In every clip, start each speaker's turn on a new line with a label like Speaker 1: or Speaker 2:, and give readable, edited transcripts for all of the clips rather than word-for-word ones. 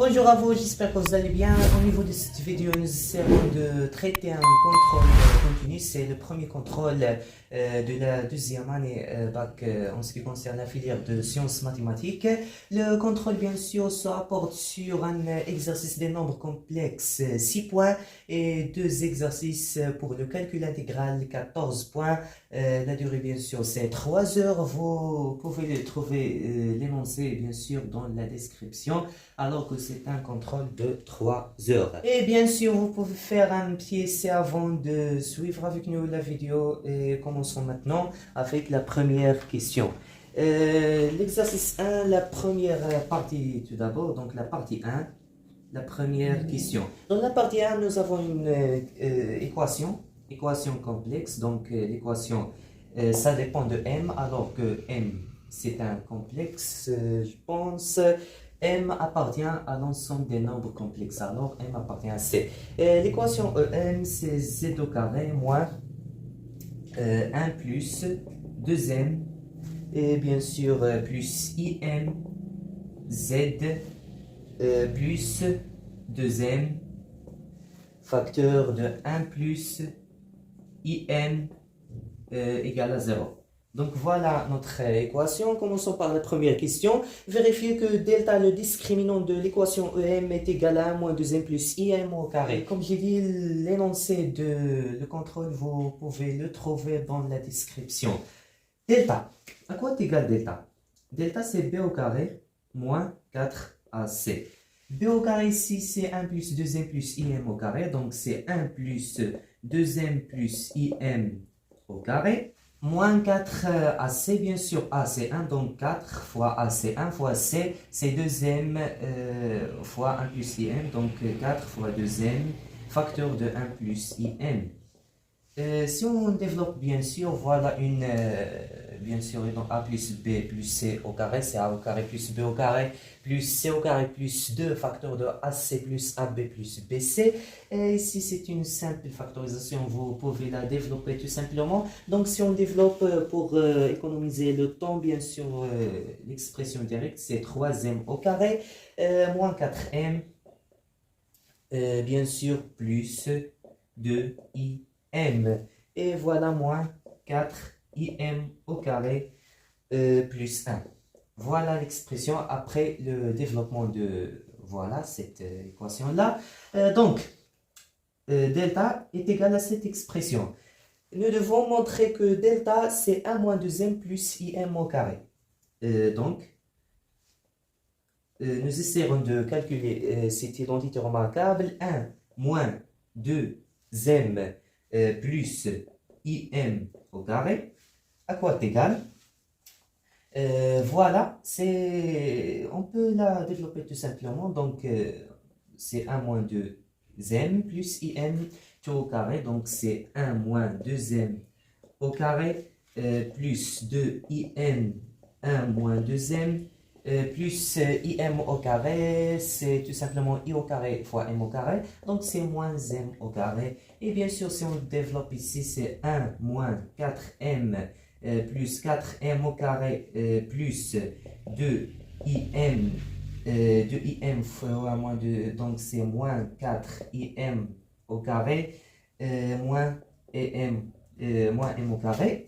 Speaker 1: Bonjour à vous, j'espère que vous allez bien. Au niveau de cette vidéo, nous essaierons de traiter un contrôle continu. C'est le premier contrôle de la deuxième année bac en ce qui concerne la filière de sciences mathématiques. Le contrôle, bien sûr, se rapporte sur un exercice des nombres complexes 6 points et 2 exercices pour le calcul intégral 14 points. La durée, bien sûr, c'est 3 heures. Vous pouvez trouver l'énoncé, bien sûr, dans la description, alors que c'est un contrôle de 3 heures. Et bien sûr, vous pouvez faire un petit essai avant de suivre avec nous la vidéo. Et commençons maintenant avec la première question. L'exercice 1, la première partie tout d'abord, donc la partie 1, la première question. Dans la partie 1, nous avons une équation complexe, donc l'équation, ça dépend de m, alors que m, c'est un complexe, je pense. M appartient à l'ensemble des nombres complexes, alors M appartient à C. L'équation EM, c'est Z au carré moins 1 plus 2M, et bien sûr plus IM Z plus 2M, facteur de 1 plus IM égale à 0. Donc voilà notre équation. Commençons par la première question. Vérifiez que delta, le discriminant de l'équation EM, est égal à 1 moins 2m plus IM au carré. Comme j'ai dit, l'énoncé de le contrôle, vous pouvez le trouver dans la description. Delta. À quoi est égal delta? Delta, c'est b au carré moins 4ac. b au carré ici, c'est 1 plus 2m plus im au carré. Donc c'est 1 plus 2m plus im au carré. Moins 4ac, bien sûr, a c'est 1, donc 4 fois a c'est 1 fois c, c'est 2m fois 1 plus im, donc 4 fois 2m, facteur de 1 plus im. Si on développe, bien sûr, voilà une, bien sûr, donc a plus b plus c au carré, c'est a au carré plus b au carré, plus c au carré plus 2, facteur de ac plus ab plus bc. Et ici, c'est une simple factorisation, vous pouvez la développer tout simplement. Donc, si on développe pour économiser le temps, bien sûr, l'expression directe, c'est 3m au carré, moins 4m, bien sûr, plus 2i. M. Et voilà moins 4im au carré plus 1. Voilà l'expression après le développement de voilà, cette équation-là. Donc, delta est égal à cette expression. Nous devons montrer que delta, c'est 1 moins 2m plus im au carré. Donc, nous essaierons de calculer cette identité remarquable. 1 moins 2m plus im au carré, à quoi est égal? Voilà, on peut la développer tout simplement. Donc, c'est 1 moins 2m plus im tout au carré. Donc, c'est 1 moins 2m au carré plus 2im 1 moins 2m. Plus im au carré, c'est tout simplement i au carré fois m au carré, donc c'est moins m au carré. Et bien sûr, si on développe ici, c'est 1 moins 4m plus 4m au carré plus 2im, 2im fois moins 2, donc c'est moins 4im au carré moins m au carré.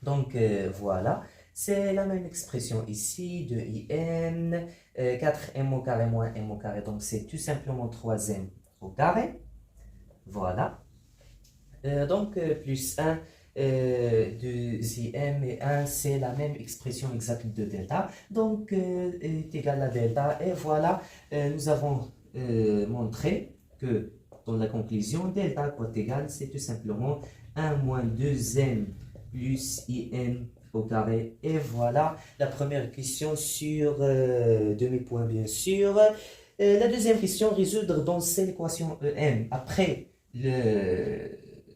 Speaker 1: Donc voilà. C'est la même expression ici de IN, 4m au carré moins m au carré, donc c'est tout simplement 3m au carré. Voilà. Donc plus 1, 2m et 1, c'est la même expression exacte de delta. Donc est égal à delta. Et voilà, nous avons montré que dans la conclusion, delta quoi est égal, c'est tout simplement 1 moins 2m plus im au carré. Et voilà la première question sur demi-point, bien sûr. La deuxième question, résoudre dans cette équation EM. Après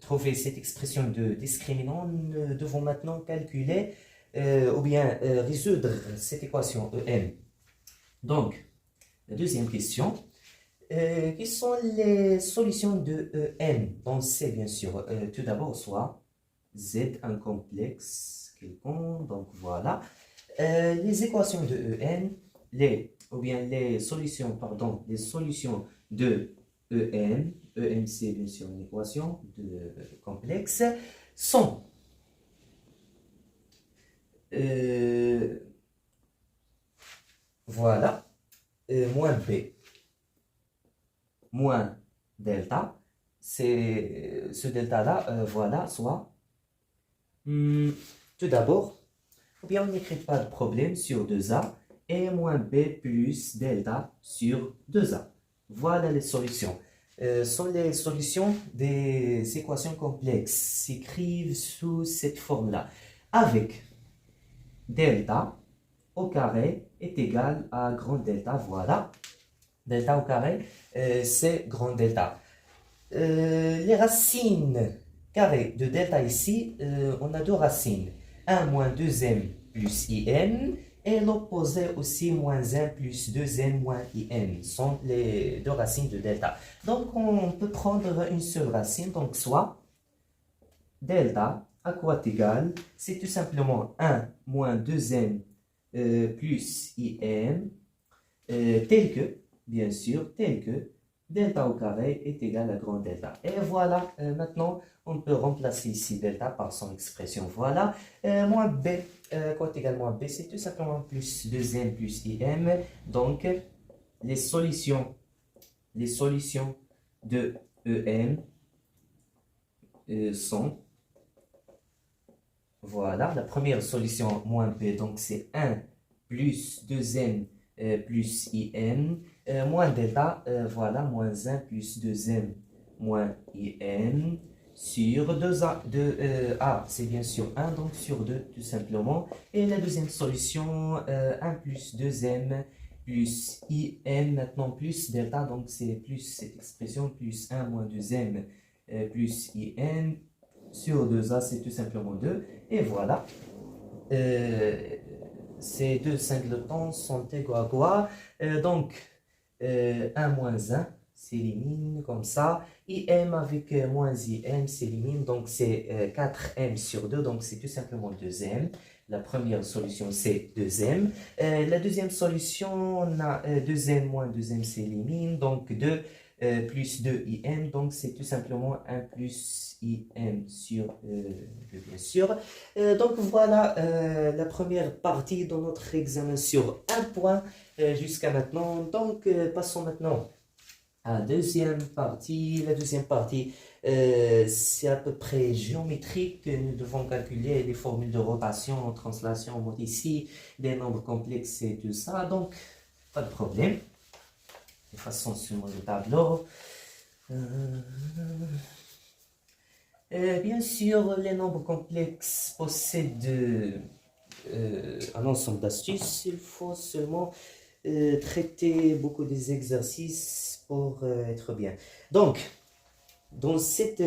Speaker 1: trouver cette expression de discriminant, nous devons maintenant calculer ou bien résoudre cette équation EM. Donc, la deuxième question. Quelles sont les solutions de EM dans C, bien sûr? Tout d'abord, soit Z, un complexe quelconque, donc voilà. Les équations de EN, les ou bien les solutions, pardon, les solutions de EM, EM c'est bien sûr une équation complexe, sont voilà, moins B moins delta, c'est ce delta-là, voilà, soit tout d'abord, ou bien on n'écrit pas de problème sur 2A et moins B plus delta sur 2A. Voilà les solutions. Sont les solutions des équations complexes s'écrivent sous cette forme-là. Avec delta au carré est égal à grand delta. Voilà. Delta au carré, c'est grand delta. Les racines carrées de delta ici, on a deux racines. 1 moins 2m plus in et l'opposé aussi moins 1 plus 2m moins in sont les deux racines de delta. Donc on peut prendre une seule racine, donc soit delta à quoi est égal, c'est tout simplement 1 moins 2m plus in tel que, bien sûr, tel que delta au carré est égal à grand delta. Et voilà, maintenant, on peut remplacer ici delta par son expression. Voilà, moins b, quoi est égal moins b, c'est tout simplement plus 2m plus im. Donc, les solutions de em sont, voilà, la première solution, moins b, donc c'est 1 plus 2m plus in, moins delta, voilà, moins 1 plus 2m moins in, sur 2a, a c'est bien sûr 1, donc sur 2 tout simplement. Et la deuxième solution, 1 plus 2m plus in, maintenant plus delta, donc c'est plus cette expression, plus 1 moins 2m plus in, sur 2a c'est tout simplement 2, et voilà. Ces deux singletons sont égaux à quoi? Donc, 1 moins 1 s'élimine comme ça. IM avec moins IM s'élimine. Donc, c'est 4M sur 2. Donc, c'est tout simplement 2M. La première solution, c'est 2M. La deuxième solution, on a 2M moins 2M s'élimine. Donc, 2 plus 2 IM. Donc, c'est tout simplement 1 plus IM sur 2, bien sûr. Donc, voilà la première partie de notre examen sur un point jusqu'à maintenant. Donc, passons maintenant à la deuxième partie. La deuxième partie, c'est à peu près géométrique. Nous devons calculer les formules de rotation, translation, modicie, les nombres complexes et tout ça. Donc, pas de problème. De façon sur le tableau. Bien sûr, les nombres complexes possèdent un ensemble d'astuces. Il faut seulement traiter beaucoup des exercices pour être bien. Donc, dans cette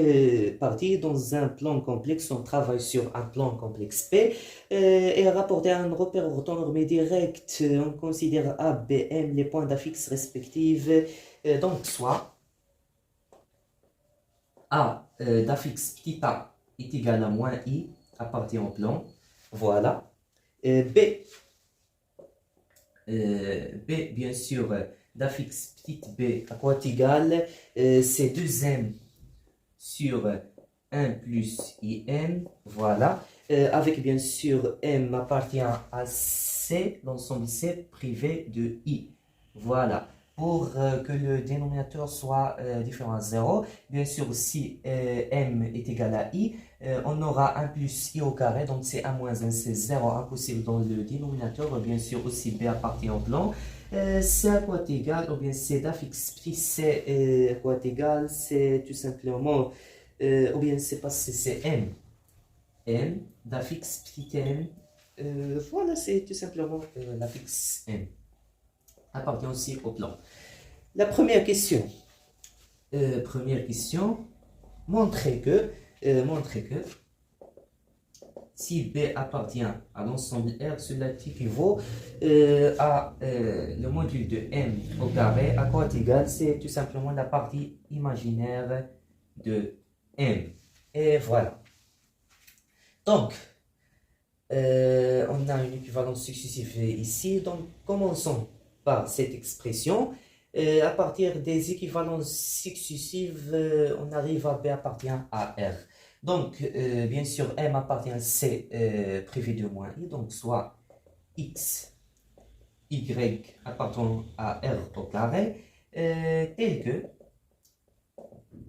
Speaker 1: partie, dans un plan complexe, on travaille sur un plan complexe P et rapporter un repère orthonormé direct. On considère A, B, M les points d'affixe respectifs. Donc, soit A d'affixe petit a est égal à moins I appartient au plan. Voilà. B, bien sûr, d'affixe petit b à quoi est égal, c'est 2m sur 1 plus in, voilà, avec bien sûr m appartient à C, l'ensemble C privé de I, voilà. Pour que le dénominateur soit différent à 0, bien sûr, si m est égal à I, on aura 1 plus I au carré, donc c'est 1 moins 1, c'est 0, impossible dans le dénominateur, bien sûr, aussi B appartient au plan. C à quoi est égal, ou bien C d'affixe petit C à quoi est égal, c'est tout simplement, ou bien c'est pas C, c'est M. M d'affixe petit M, voilà, c'est tout simplement l'affixe M. Appartient aussi au plan. La première question, montrer que si B appartient à l'ensemble R, cela équivaut à le module de M au carré, à quoi est égal, c'est tout simplement la partie imaginaire de M. Et voilà. Donc, on a une équivalence successive ici, donc commençons par cette expression. À partir des équivalences successives, on arrive à B appartient à R. Donc, bien sûr, M appartient à C privé de moins I, donc soit X, Y appartenant à R au carré, tel que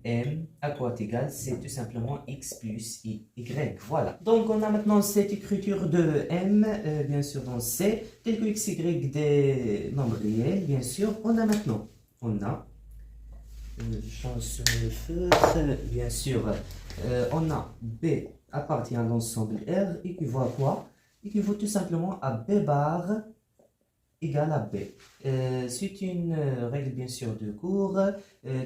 Speaker 1: M à quoi est égal, c'est tout simplement X plus Y. Voilà. Donc, on a maintenant cette écriture de M, bien sûr, dans C, tel que X, Y des nombres réels, bien sûr. On a, je change sur le feutre, bien sûr, on a B appartient à l'ensemble R, équivaut à quoi? Équivaut tout simplement à B bar égale à B. C'est une règle bien sûr de cours.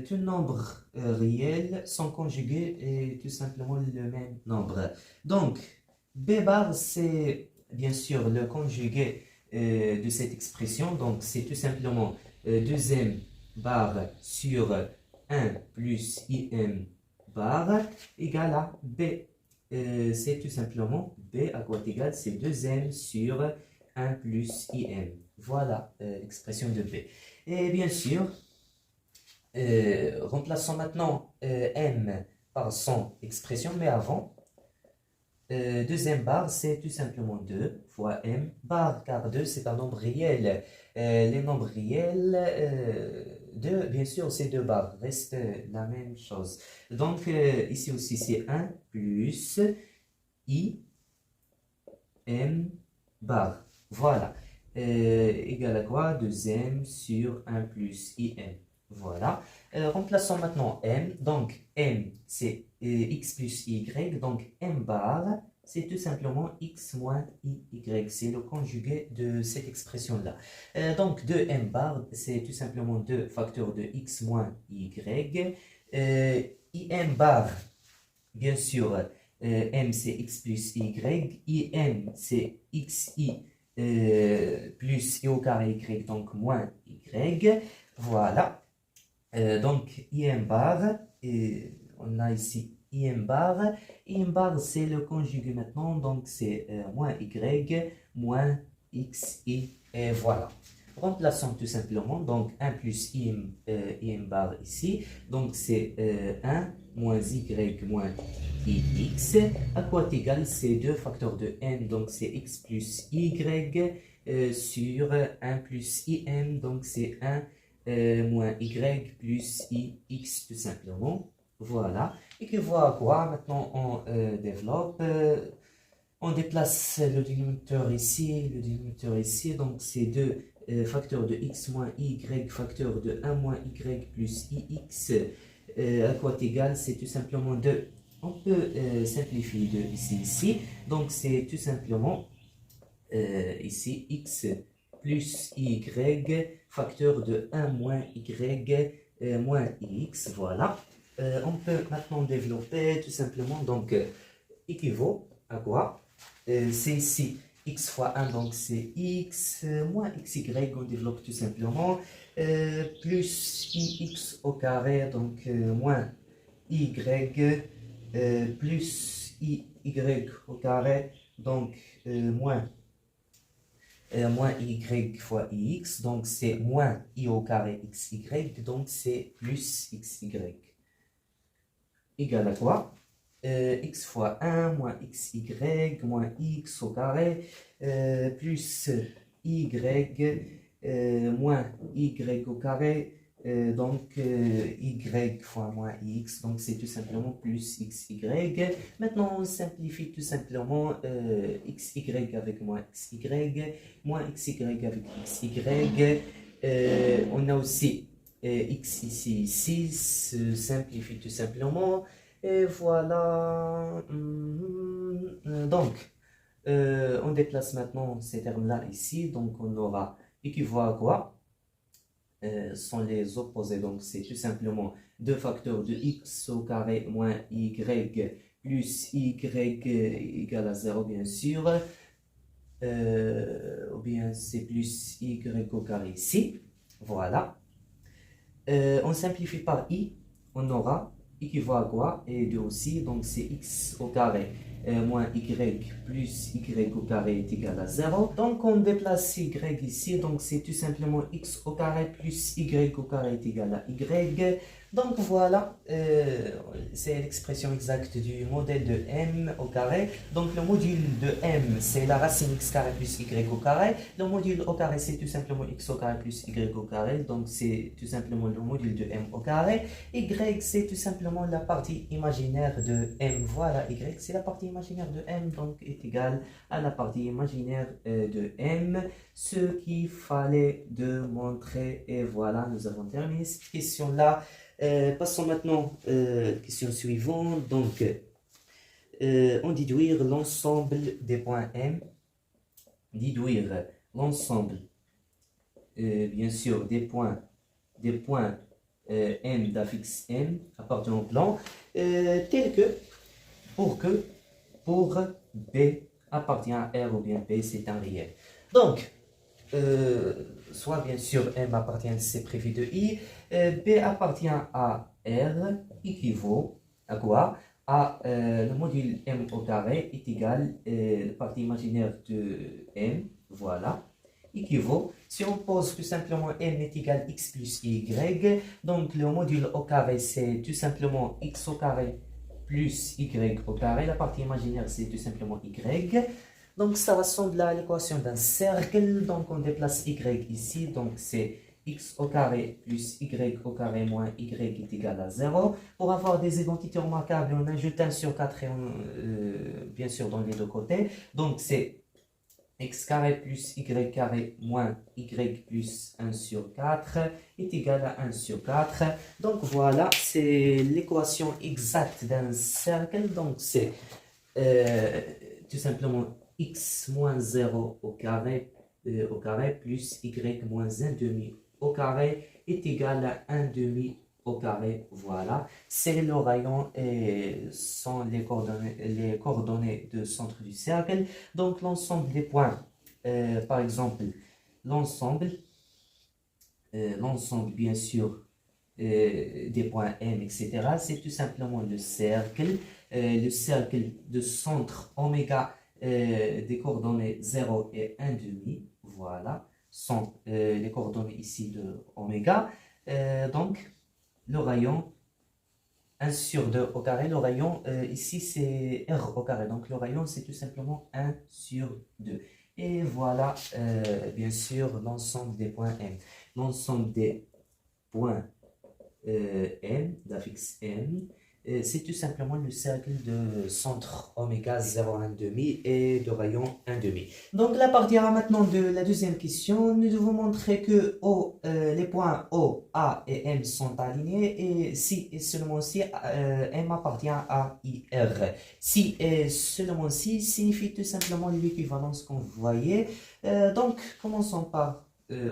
Speaker 1: Tous nombres réels sont conjugués et tout simplement le même nombre. Donc, B bar, c'est bien sûr le conjugué de cette expression. Donc, c'est tout simplement deuxième bar sur 1 plus IM bar égale à B. C'est tout simplement B à quoi est égal, c'est 2M sur 1 plus IM. Voilà l'expression de B. Et bien sûr, remplaçons maintenant M par son expression, mais avant, deuxième barre, c'est tout simplement 2 fois M bar, car 2 c'est un nombre réel. Les nombres réels, 2, bien sûr, c'est 2 barres, reste la même chose. Donc, ici aussi, c'est 1 plus I M bar. Voilà. Égal à quoi? 2M sur 1 plus IM. Voilà. Remplaçons maintenant M. Donc, M, c'est X plus Y. Donc, M bar, c'est tout simplement X moins Y. C'est le conjugué de cette expression-là. Donc, 2M bar, c'est tout simplement 2 facteurs de X moins Y. IM bar, bien sûr, M, c'est X plus Y. IM, c'est XI plus I au carré Y, donc moins Y. Voilà. Donc, IM bar, et on a ici IM bar. IM bar, c'est le conjugué maintenant, donc c'est moins Y, moins XI, et voilà. Remplaçons tout simplement, donc 1 plus IM bar ici, donc c'est 1 moins Y moins IX, à quoi est égal, c'est 2 facteurs de N, donc c'est X plus Y sur 1 plus IM, donc c'est 1 moins Y plus IX tout simplement. Voilà. Et que voilà quoi, maintenant on développe, on déplace le dénominateur ici, donc c'est 2 facteurs de X moins Y, facteur de 1 moins Y plus IX, à quoi est égal, c'est tout simplement 2. On peut simplifier de ici. Donc, c'est tout simplement ici X plus Y, facteur de 1 moins Y moins X. Voilà. On peut maintenant développer tout simplement. Donc, équivaut à quoi? C'est ici X fois 1, donc c'est X moins XY. On développe tout simplement. Plus IX au carré, donc moins Y. Plus y au carré, donc moins y fois ix, donc c'est moins i au carré xy, donc c'est plus xy. Égal à quoi? X fois 1 moins xy moins x au carré plus y moins y au carré. Donc, y fois moins x, donc c'est tout simplement plus xy. Maintenant, on simplifie tout simplement xy avec moins xy avec xy. On a aussi x ici, se simplifie tout simplement. Et voilà. Donc, on déplace maintenant ces termes-là ici, donc on aura équivaut à quoi? Sont les opposés, donc c'est tout simplement 2 facteurs de x au carré moins y plus y égale à 0 bien sûr, ou bien c'est plus y au carré ici, voilà. On simplifie par i, on aura équivaut à quoi? Et 2 aussi, donc c'est x au carré moins y plus y au carré est égal à 0. Donc on déplace y ici, donc c'est tout simplement x au carré plus y au carré est égal à y. Donc voilà, c'est l'expression exacte du modèle de m au carré. Donc le module de m, c'est la racine x carré plus y au carré. Le module au carré, c'est tout simplement x au carré plus y au carré. Donc c'est tout simplement le module de m au carré. Y, c'est tout simplement la partie imaginaire de m. Voilà, y, c'est la partie imaginaire de m, donc est égal à la partie imaginaire de m. Ce qu'il fallait de montrer. Et voilà, nous avons terminé cette question-là. Passons maintenant à la question suivante. Donc, on déduire l'ensemble des points M. Déduire l'ensemble, bien sûr, des points M d'affixe M appartenant au plan, tel que pour B appartient à R ou bien B c'est un réel. Donc, soit bien sûr M appartient à C préfet de I, B appartient à R, équivaut à quoi? À le module M au carré est égal la partie imaginaire de M, voilà, équivaut. Si on pose tout simplement M est égal X plus Y, donc le module au carré c'est tout simplement X au carré plus Y au carré, la partie imaginaire c'est tout simplement Y. Donc ça ressemble à l'équation d'un cercle, donc on déplace y ici, donc c'est x au carré plus y au carré moins y est égal à 0. Pour avoir des identités remarquables, on ajoute 1 sur 4 et bien sûr dans les deux côtés. Donc c'est x carré plus y carré moins y plus 1 sur 4 est égal à 1 sur 4. Donc voilà, c'est l'équation exacte d'un cercle, donc c'est tout simplement x moins 0 au carré plus y moins 1 demi au carré est égal à 1 demi au carré. Voilà, c'est le rayon et sont les coordonnées de centre du cercle. Donc l'ensemble des points, par exemple, l'ensemble bien sûr des points M, etc. C'est tout simplement le cercle de centre oméga des coordonnées 0 et 1 demi, voilà, sont les coordonnées ici de oméga. Donc, le rayon 1 sur 2 au carré, le rayon ici c'est R au carré, donc le rayon c'est tout simplement 1 sur 2. Et voilà, bien sûr, l'ensemble des points M. L'ensemble des points M, d'affixe M, c'est tout simplement le cercle de centre oméga 0,1 et de rayon 1,5. Donc la partie A maintenant de la deuxième question, nous devons montrer que les points O, A et M sont alignés et si et seulement si M appartient à IR. Si et seulement si signifie tout simplement l'équivalence qu'on voyait. Donc commençons par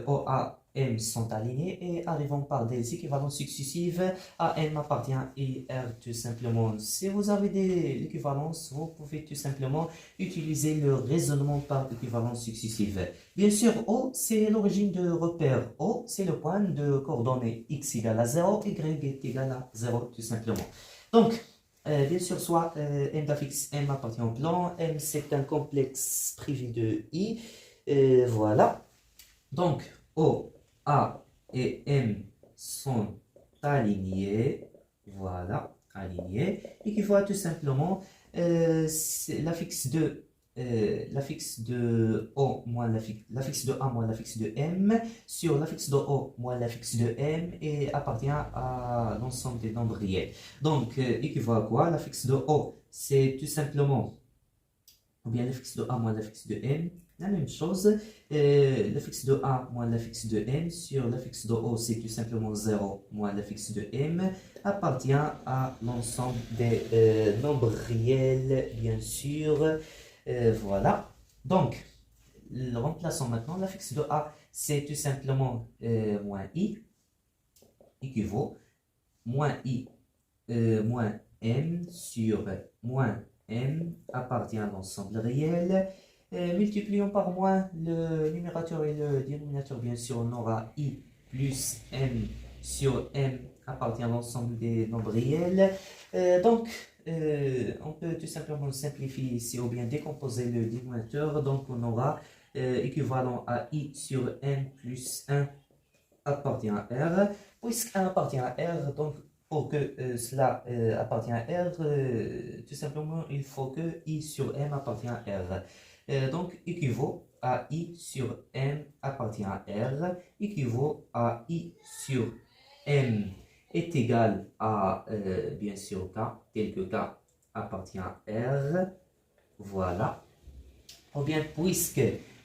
Speaker 1: O, A, M sont alignés et arrivons par des équivalences successives. A, M appartient à R tout simplement. Si vous avez des équivalences, vous pouvez tout simplement utiliser le raisonnement par équivalence successive. Bien sûr, O, c'est l'origine de repère. O, c'est le point de coordonnées x égale à 0, y est égal à 0 tout simplement. Donc, bien sûr, soit M d'affixe M appartient au plan, M c'est un complexe privé de I. Voilà. Donc, O, A et M sont alignés. Voilà, alignés. Et qu'il faut tout simplement l'affixe de O moins l'affixe de A moins l'affixe de M sur l'affixe de O moins l'affixe de M et appartient à l'ensemble des nombres réels. Donc, équivaut à quoi? L'affixe de O, c'est tout simplement, ou bien l'affixe de A moins l'affixe de M, la même chose. L'affixe de A moins l'affixe de M sur l'affixe de O, c'est tout simplement 0 moins l'affixe de M, appartient à l'ensemble des nombres réels, bien sûr. Voilà. Donc, remplaçons maintenant l'affixe de A, c'est tout simplement moins I, équivaut, moins I moins M sur moins M appartient à l'ensemble réel. Multiplions par moins le numérateur et le dénominateur, bien sûr, on aura I plus M sur M appartient à l'ensemble des nombres réels. Donc, on peut tout simplement simplifier ici ou bien décomposer le dénominateur. Donc, on aura équivalent à I sur M plus 1 appartient à R. Puisque 1 appartient à R, donc pour que cela appartient à R, tout simplement, il faut que I sur M appartient à R. Donc, équivaut à I sur M appartient à R, équivaut à I sur M est égal à, bien sûr, K, tel que K appartient à R. Voilà. Ou bien, puisque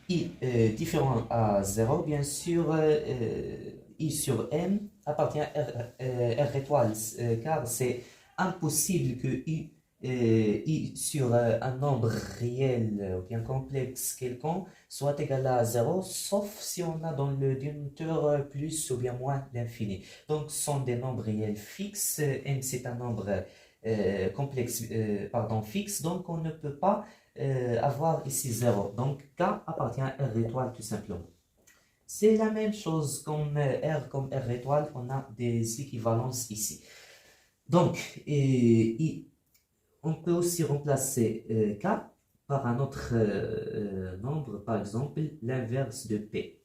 Speaker 1: I est différent à 0, bien sûr, I sur M appartient à R étoile, car c'est impossible que I sur un nombre réel ou bien complexe quelconque soit égal à 0, sauf si on a dans le dénominateur plus ou bien moins l'infini. Donc, ce sont des nombres réels fixes. M, c'est un nombre complexe, fixe, donc on ne peut pas avoir ici 0. Donc, K appartient à R étoile tout simplement. C'est la même chose comme R comme R étoile, on a des équivalences ici. Donc, on peut aussi remplacer K par un autre nombre, par exemple l'inverse de P,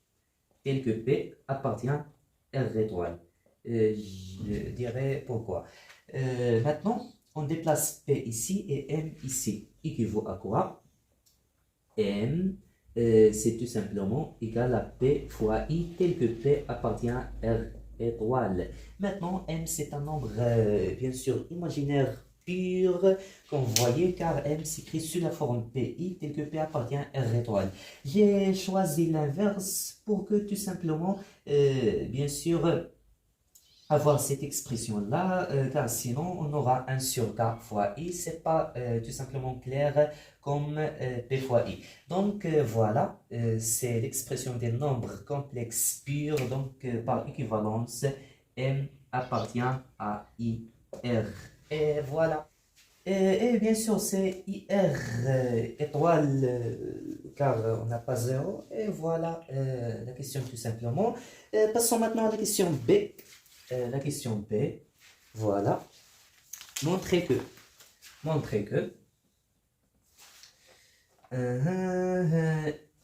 Speaker 1: tel que P appartient à R étoile. Je dirais pourquoi. Maintenant, on déplace P ici et M ici. Équivaut à quoi? M, c'est tout simplement égal à P fois I, tel que P appartient à R étoile. Maintenant, M, c'est un nombre, bien sûr, imaginaire pur, comme vous voyez, car M s'écrit sous la forme PI, tel que P appartient à R étoile. J'ai choisi l'inverse pour que, tout simplement, bien sûr, avoir cette expression-là, car sinon on aura 1 sur K fois I, c'est pas tout simplement clair comme P fois I. Donc voilà, c'est l'expression des nombres complexes purs, donc par équivalence, M appartient à IR. Et voilà. Et bien sûr, c'est IR étoile, car on n'a pas 0. Et voilà la question tout simplement. Passons maintenant à la question B. La question B, voilà. Montrer que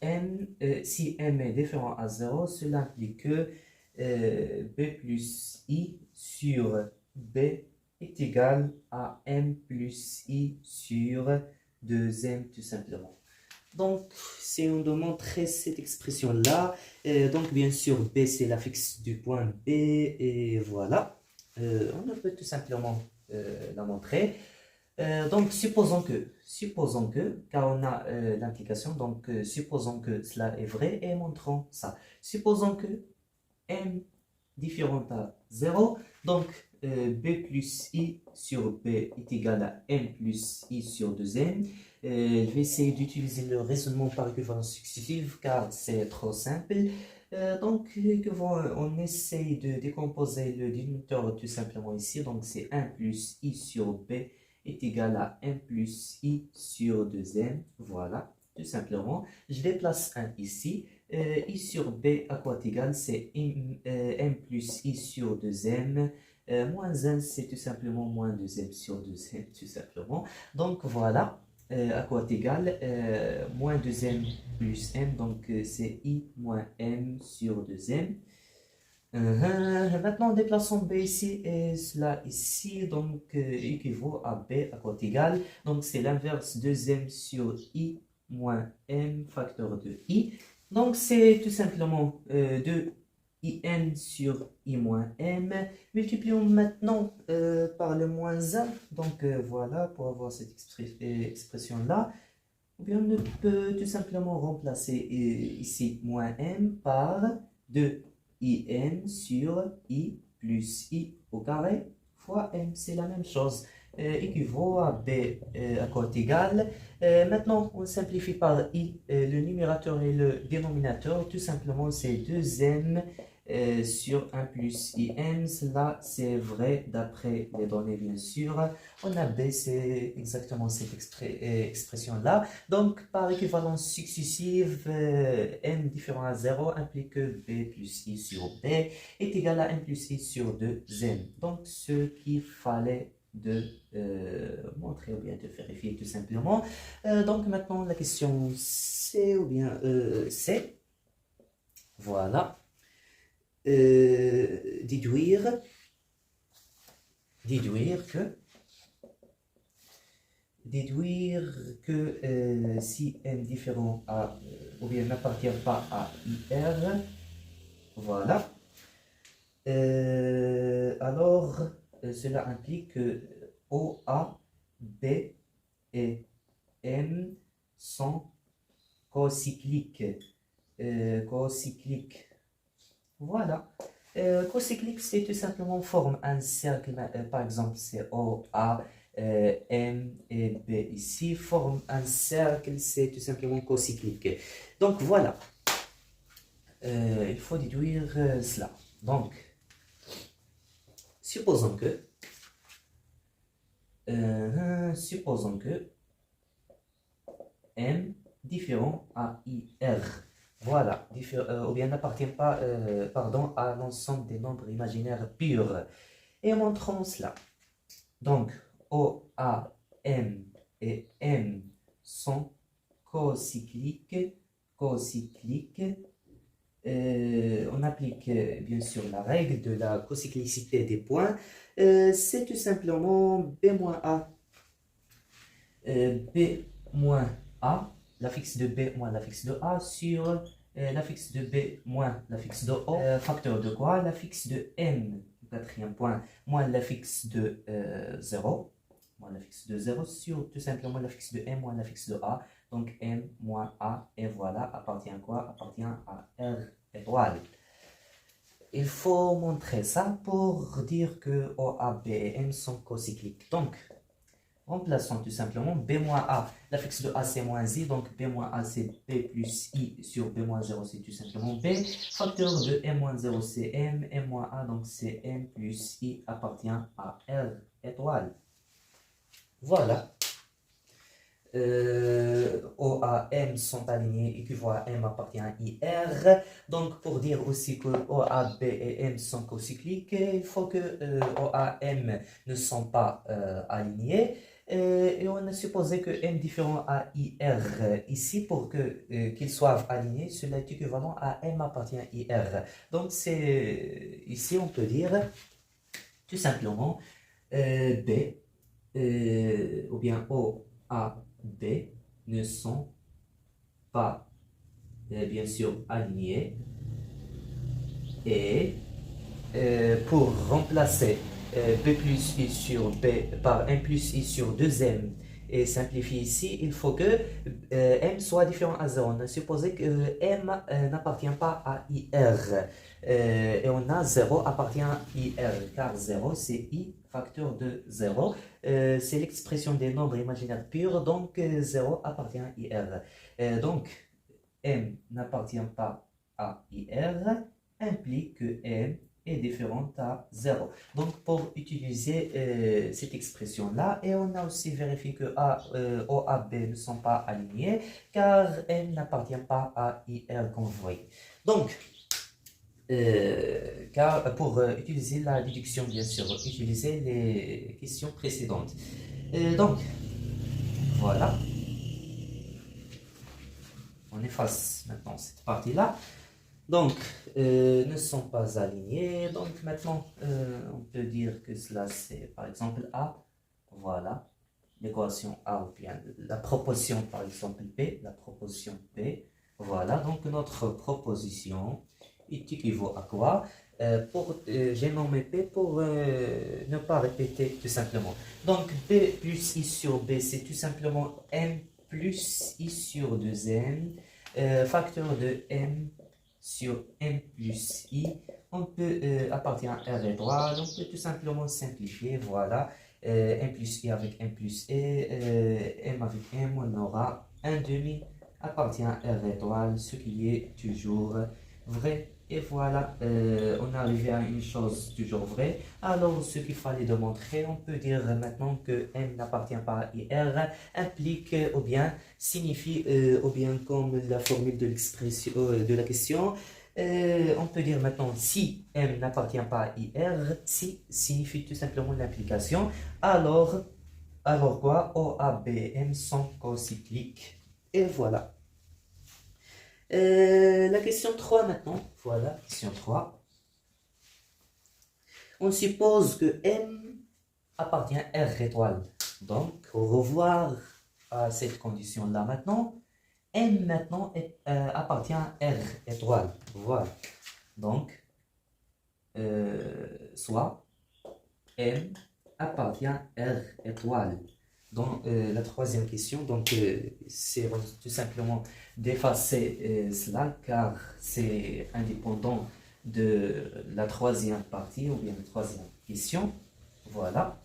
Speaker 1: M, si M est différent à 0, cela implique que B plus I sur B est égal à M plus I sur 2M tout simplement. Donc, si on doit montrer cette expression-là, donc bien sûr, B c'est l'affixe du point B, et voilà. On peut tout simplement la montrer. Donc, supposons que, car on a l'implication, donc supposons que cela est vrai et montrons ça. Supposons que M différent à 0, donc B plus I sur B est égal à M plus I sur 2M. Je vais essayer d'utiliser le raisonnement par équivalence successive car c'est trop simple. Donc, on essaye de décomposer le dénominateur tout simplement ici. Donc, c'est 1 plus I sur B est égal à M plus I sur 2M. Voilà, tout simplement. Je déplace 1 ici. I sur B à quoi est égal? C'est M plus I sur 2M. Moins 1, c'est tout simplement moins 2M sur 2M, tout simplement. Donc, voilà. À quoi est égal? Moins 2M plus M, donc c'est I moins M sur 2M. Maintenant, déplaçons B ici et cela ici, donc équivaut à B à quoi est égal. Donc, c'est l'inverse 2M sur I moins M facteur de I. Donc, c'est tout simplement 2 IN sur I moins M. Multiplions maintenant par le moins 1. Donc, voilà, pour avoir cette expression-là. Ou bien, on peut tout simplement remplacer ici moins M par 2 IN sur I plus I au carré fois M. C'est la même chose. Équivaut à B à quoi égal. Maintenant, on simplifie par I le numérateur et le dénominateur. Tout simplement, c'est 2M sur 1 plus IM. Cela, c'est vrai d'après les données, bien sûr. On a B, c'est exactement cette expression-là. Donc, par équivalence successive, M différent à 0 implique que B plus I sur B est égal à M plus I sur 2M. Donc, ce qu'il fallait de montrer ou bien de vérifier tout simplement. Donc maintenant la question C ou bien C. Voilà. Déduire que si n différent à ou bien n'appartient pas à IR, voilà. Alors, cela implique que O, A, B et M sont cocycliques. Voilà. Cocyclique, c'est tout simplement forme un cercle. Par exemple, c'est O, A, M et B ici. Forme un cercle, c'est tout simplement cocyclique. Donc voilà. Il faut déduire cela. Donc, supposons que M différent à IR. Voilà, ou bien n'appartient pas à l'ensemble des nombres imaginaires purs. Et montrons cela. Donc, O, A, M et M sont cocycliques. On applique bien sûr la règle de la cocyclicité des points. C'est tout simplement B-A. B moins A, l'affixe de B moins l'affixe de A sur l'affixe de B moins l'affixe de O, facteur de quoi? L'affixe de M, quatrième point, moins l'affixe de 0, moins l'affixe de 0 sur tout simplement l'affixe de M moins l'affixe de A. Donc M moins A, et voilà, appartient à quoi? Appartient à R étoile. Il faut montrer ça pour dire que O, A, B et M sont cocycliques. Donc, remplaçons tout simplement B moins A. L'affixe de A c'est moins I, donc B moins A c'est B plus I sur B moins 0 c'est tout simplement B. Facteur de M moins 0 c'est M, M moins A donc c'est M plus I appartient à R étoile. Voilà. O, A, M sont alignés équivaut à M appartient à IR. Donc pour dire aussi que O, A, B et M sont cocycliques, il faut que O, A, M ne sont pas alignés. Et on a supposé que M différent à IR ici pour que qu'ils soient alignés, cela est équivalent à M appartient à IR. Donc c'est ici on peut dire tout simplement B ou bien O, A, B ne sont pas bien sûr alignés et pour remplacer B plus I sur B par M plus I sur 2M et simplifier ici, il faut que M soit différent à 0. On a supposé que M n'appartient pas à IR et on a 0 appartient à IR car 0 c'est I facteur de 0. C'est l'expression des nombres imaginaires purs, donc 0 appartient à IR. Donc M n'appartient pas à IR implique que M est différente à 0. Donc, pour utiliser cette expression-là, et on a aussi vérifié que O, A, B ne sont pas alignés, car M n'appartient pas à IR, comme vous voyez. Donc, car pour utiliser la déduction, bien sûr, utiliser les questions précédentes. Donc, voilà. On efface maintenant cette partie-là. Donc, ne sont pas alignés. Donc, maintenant, on peut dire que cela, c'est par exemple A. Voilà. L'équation A ou bien la proposition, par exemple B. La proposition B. Voilà. Donc, notre proposition est équivaut à quoi? J'ai nommé P pour ne pas répéter tout simplement. Donc, B plus I sur B, c'est tout simplement M plus I sur 2M. Facteur de M sur M plus I, on peut appartient à R étoile, on peut tout simplement simplifier, voilà, M plus I avec M plus E, M avec M, on aura 1 demi appartient à R étoile, ce qui est toujours vrai. Et voilà, on est arrivé à une chose toujours vraie. Alors, ce qu'il fallait démontrer, on peut dire maintenant que M n'appartient pas à IR, implique ou bien signifie, ou bien comme la formule de l'expression de la question, On peut dire maintenant si M n'appartient pas à IR, si signifie tout simplement l'implication, alors quoi? O, A, B, M sont cocycliques. Et voilà. La question 3 maintenant. Voilà, question 3. On suppose que M appartient à R étoile. Donc, au revoir à cette condition-là maintenant. M maintenant appartient à R étoile. Voilà. Donc, soit M appartient à R étoile. Dans la troisième question, donc c'est tout simplement d'effacer cela car c'est indépendant de la troisième partie ou bien la troisième question. Voilà.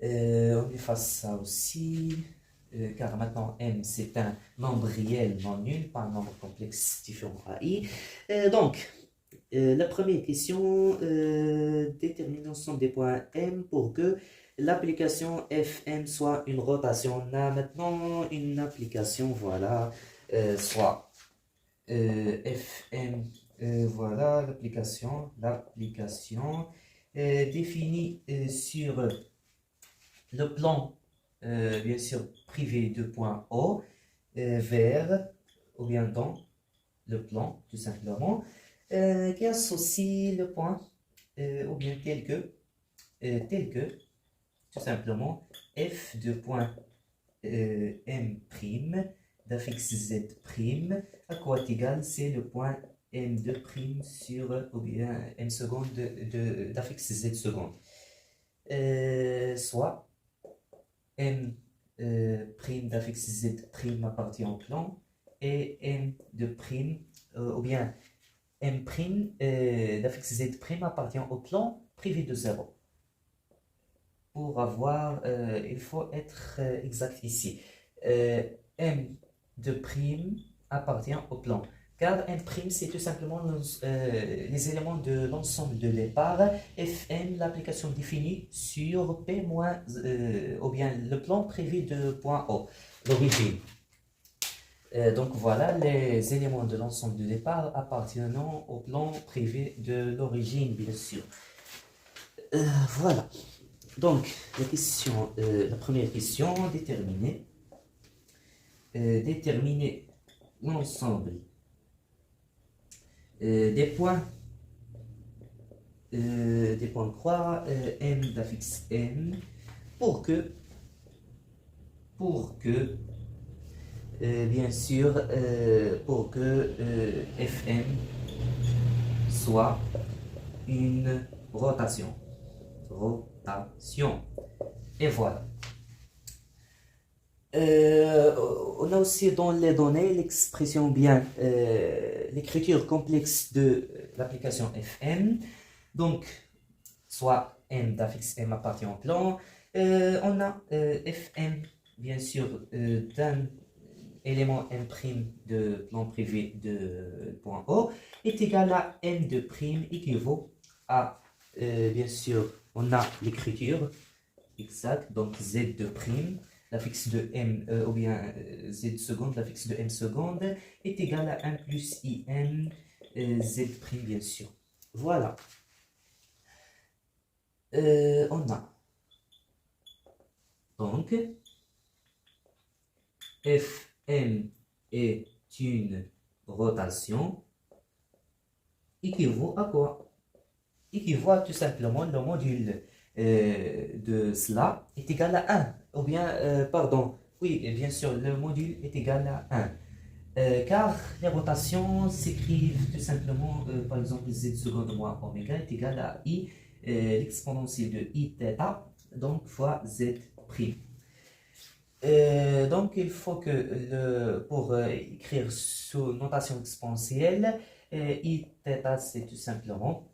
Speaker 1: On efface ça aussi car maintenant M c'est un nombre réel non nul, pas un nombre complexe différent à I. Donc, la première question, détermine l'ensemble des points M pour que l'application FM soit une rotation. On a maintenant une application, voilà, soit FM, voilà l'application définie sur le plan, bien sûr, privé de point O vers, ou bien dans le plan, tout simplement, qui associe le point, ou bien tel que, tout simplement, f de point m' d'affixe z', à quoi est égal, c'est le point m2' sur, ou bien m seconde d'affixe z seconde. Soit m prime d'affixe z' appartient au plan, et m de prime, ou bien m' d'affixe z' appartient au plan privé de 0. Pour avoir, il faut être exact ici. M de prime appartient au plan. Car M' c'est tout simplement les éléments de l'ensemble de départ. Fm, l'application définie sur P- ou bien le plan privé de point O, l'origine. Donc voilà les éléments de l'ensemble de départ appartenant au plan privé de l'origine, bien sûr. Voilà. Donc, la première question, déterminer l'ensemble des points de croix M d'affixe M pour que bien sûr, pour que Fm soit une rotation. Et voilà. On a aussi dans les données l'expression bien, l'écriture complexe de l'application Fm. Donc, soit M d'affixe M appartient au plan. On a Fm, bien sûr, d'un élément M' de plan privé de point O est égal à M de prime équivaut à, bien sûr, on a l'écriture exacte, donc Z de prime, l'affixe de M, ou bien Z seconde, l'affixe de M seconde, est égal à 1 plus IM Z prime, bien sûr. Voilà. On a donc Fm est une rotation équivaut à quoi? Équivaut à tout simplement le module de cela est égal à 1. Ou bien, pardon, oui, bien sûr, le module est égal à 1. Car les rotations s'écrivent tout simplement, par exemple, z seconde moins oméga est égal à i, l'exponentielle de i θ, donc fois z prime. Donc, il faut que, pour écrire sous notation exponentielle, i θ, c'est tout simplement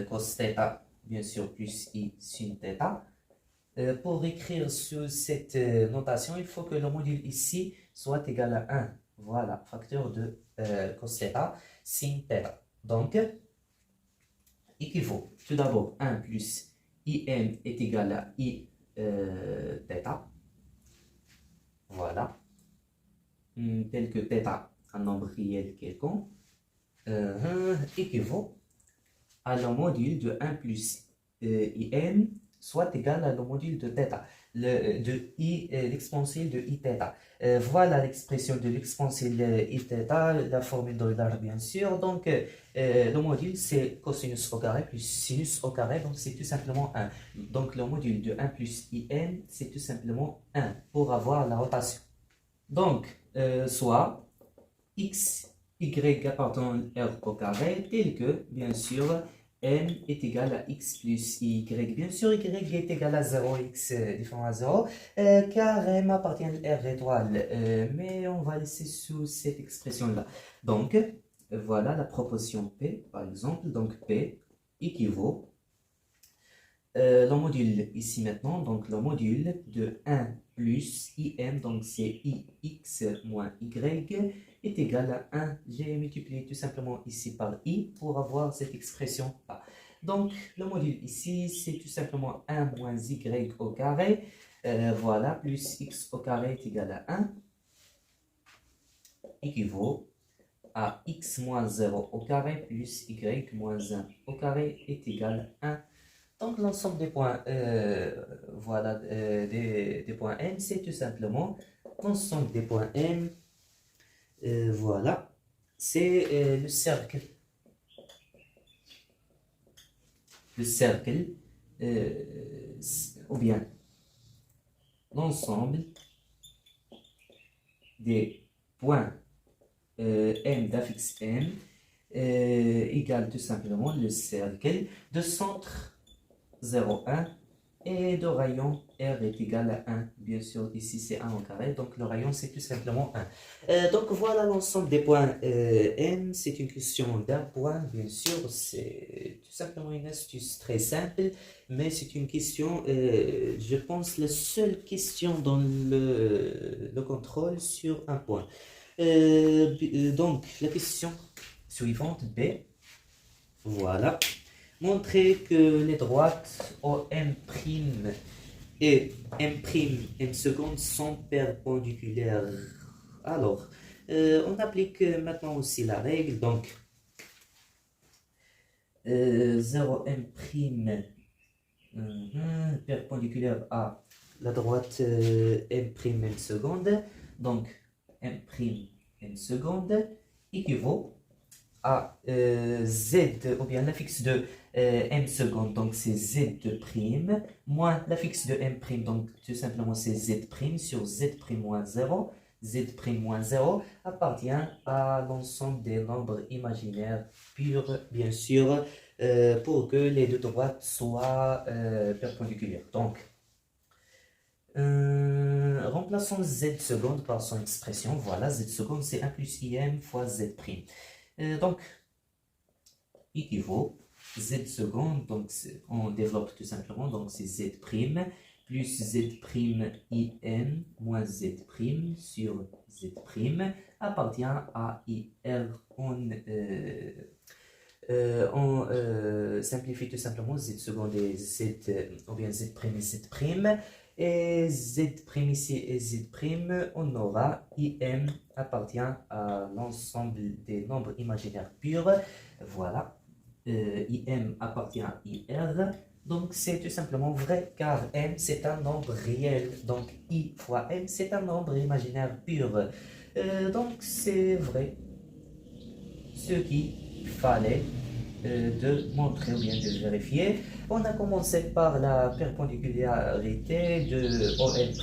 Speaker 1: cos θ, bien sûr, plus i sin θ. Pour écrire sous cette notation, il faut que le module ici soit égal à 1. Voilà, facteur de cos θ sin θ. Donc, équivaut tout d'abord 1 plus im est égal à i θ. Voilà. Tel que θ un nombre réel quelconque, équivaut à le module de 1 plus in, soit égal à le module de θ, l'exponentielle de iθ. Voilà l'expression de l'exponentielle iθ, la formule d'Euler bien sûr. Donc, le module c'est cosinus au carré plus sinus au carré, donc c'est tout simplement 1. Donc, le module de 1 plus in, c'est tout simplement 1 pour avoir la rotation. Donc, soit x, y appartenant à r au carré, tel que, bien sûr, m est égal à x plus y. Bien sûr, y est égal à 0, x différent à 0, car m appartient à r étoile. Mais on va laisser sous cette expression-là. Donc, voilà la proposition P, par exemple. Donc, P équivaut le module ici maintenant, donc le module de 1 plus im, donc c'est ix moins y, est égal à 1. J'ai multiplié tout simplement ici par i pour avoir cette expression-là. Donc, le module ici, c'est tout simplement 1 moins y au carré, voilà, plus x au carré est égal à 1, équivaut à x moins 0 au carré plus y moins 1 au carré est égal à 1. Donc, l'ensemble des points, voilà, des points M, c'est tout simplement l'ensemble des points M, voilà, c'est le cercle, ou bien l'ensemble des points M d'affixe M égale tout simplement le cercle de centre 0, 1 et de rayon R est égal à 1. Bien sûr, ici c'est 1 au carré, donc le rayon c'est tout simplement 1. Donc voilà l'ensemble des points M. C'est une question d'un point, bien sûr. C'est tout simplement une astuce très simple, mais c'est une question, je pense, la seule question dans le contrôle sur un point. Donc la question suivante, B. Voilà. Montrer que les droites OM' et M' seconde sont perpendiculaires. Alors, on applique maintenant aussi la règle. Donc, 0M' perpendiculaire à la droite M' seconde. Donc, M' seconde équivaut à Z, ou bien l'affixe de M seconde, donc c'est Z' moins l'affixe de M', donc tout simplement c'est Z' sur Z' moins 0. Z' moins 0 appartient à l'ensemble des nombres imaginaires purs, bien sûr, pour que les deux droites soient perpendiculaires. Donc, remplaçons Z seconde par son expression. Voilà, Z seconde c'est 1 plus IM fois Z'. Donc, équivaut Z seconde, donc on développe tout simplement, donc c'est Z' plus Z' IN moins Z' sur Z' appartient à IR. On simplifie tout simplement Z seconde et Z, ou bien Z' et Z'. Et Z' ici et Z', on aura IM appartient à l'ensemble des nombres imaginaires purs. Voilà. IM appartient à IR. Donc c'est tout simplement vrai car M c'est un nombre réel. Donc I fois M c'est un nombre imaginaire pur. Donc c'est vrai. Ce qu'il fallait de montrer ou bien de vérifier. On a commencé par la perpendicularité de OM',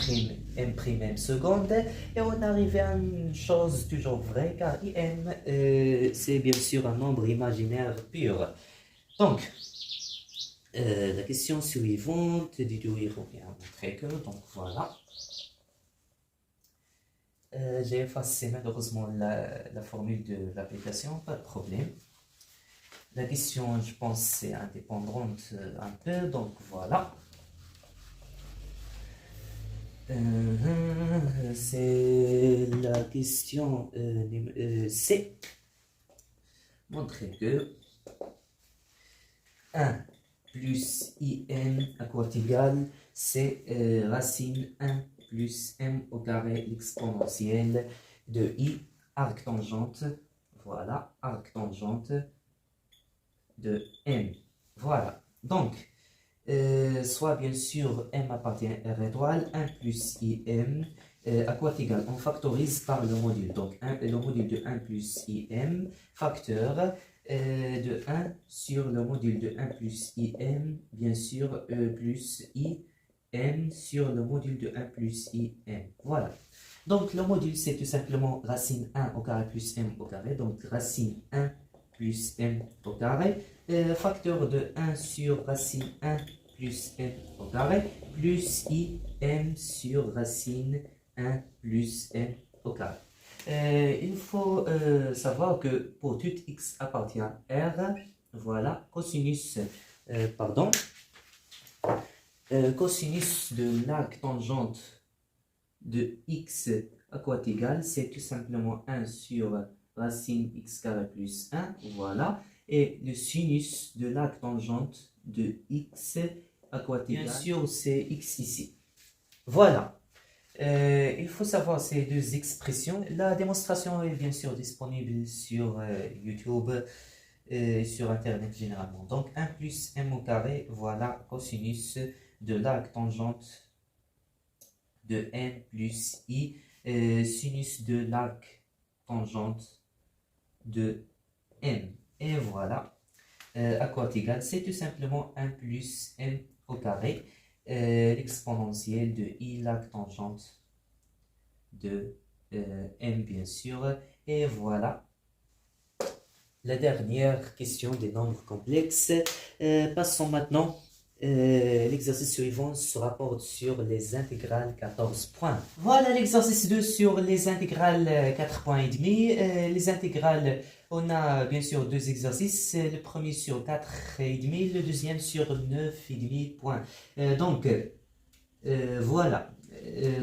Speaker 1: M' seconde, et on est arrivé à une chose toujours vraie, car IM, c'est bien sûr un nombre imaginaire pur. Donc, la question suivante, déduire ou bien montrer que, donc voilà. J'ai effacé malheureusement la formule de l'application, pas de problème. La question, je pense, c'est indépendante un peu, donc voilà. C'est la question C. Montrer que 1 plus IN à quoi égal, c'est racine 1 plus M au carré exponentielle de I arctangente, voilà, arctangente de M. Voilà. Donc, soit bien sûr M appartient à R étoile, 1 plus IM, à quoi égal? On factorise par le module. Donc, le module de 1 plus IM, facteur de 1 sur le module de 1 plus IM, bien sûr, plus IM sur le module de 1 plus IM. Voilà. Donc, le module, c'est tout simplement racine 1 au carré plus M au carré. Donc, racine 1 plus M au carré. Facteur de 1 sur racine 1 plus M au carré, plus IM sur racine 1 plus M au carré. Il faut savoir que pour tout x appartient à R, voilà, cosinus de l'arc tangente de x à quoi égal, c'est tout simplement 1 sur racine x carré plus 1, voilà, et le sinus de l'arc tangente de x à quoi égal, bien sûr c'est x ici. Voilà. Il faut savoir ces deux expressions. La démonstration est bien sûr disponible sur YouTube et sur Internet généralement. Donc 1 plus m au carré, voilà, cosinus de l'arc tangente de n plus i, sinus de l'arc tangente de m. Et voilà, à quoi égal, c'est tout simplement 1 plus m au carré, l'exponentielle de i l'arc tangente de m bien sûr. Et voilà, la dernière question des nombres complexes. Passons maintenant. L'exercice suivant se rapporte sur les intégrales 14 points. Voilà l'exercice 2 sur les intégrales 4 points et demi. Les intégrales, on a bien sûr deux exercices. Le premier sur 4 et demi, le deuxième sur 9 et demi points. Voilà.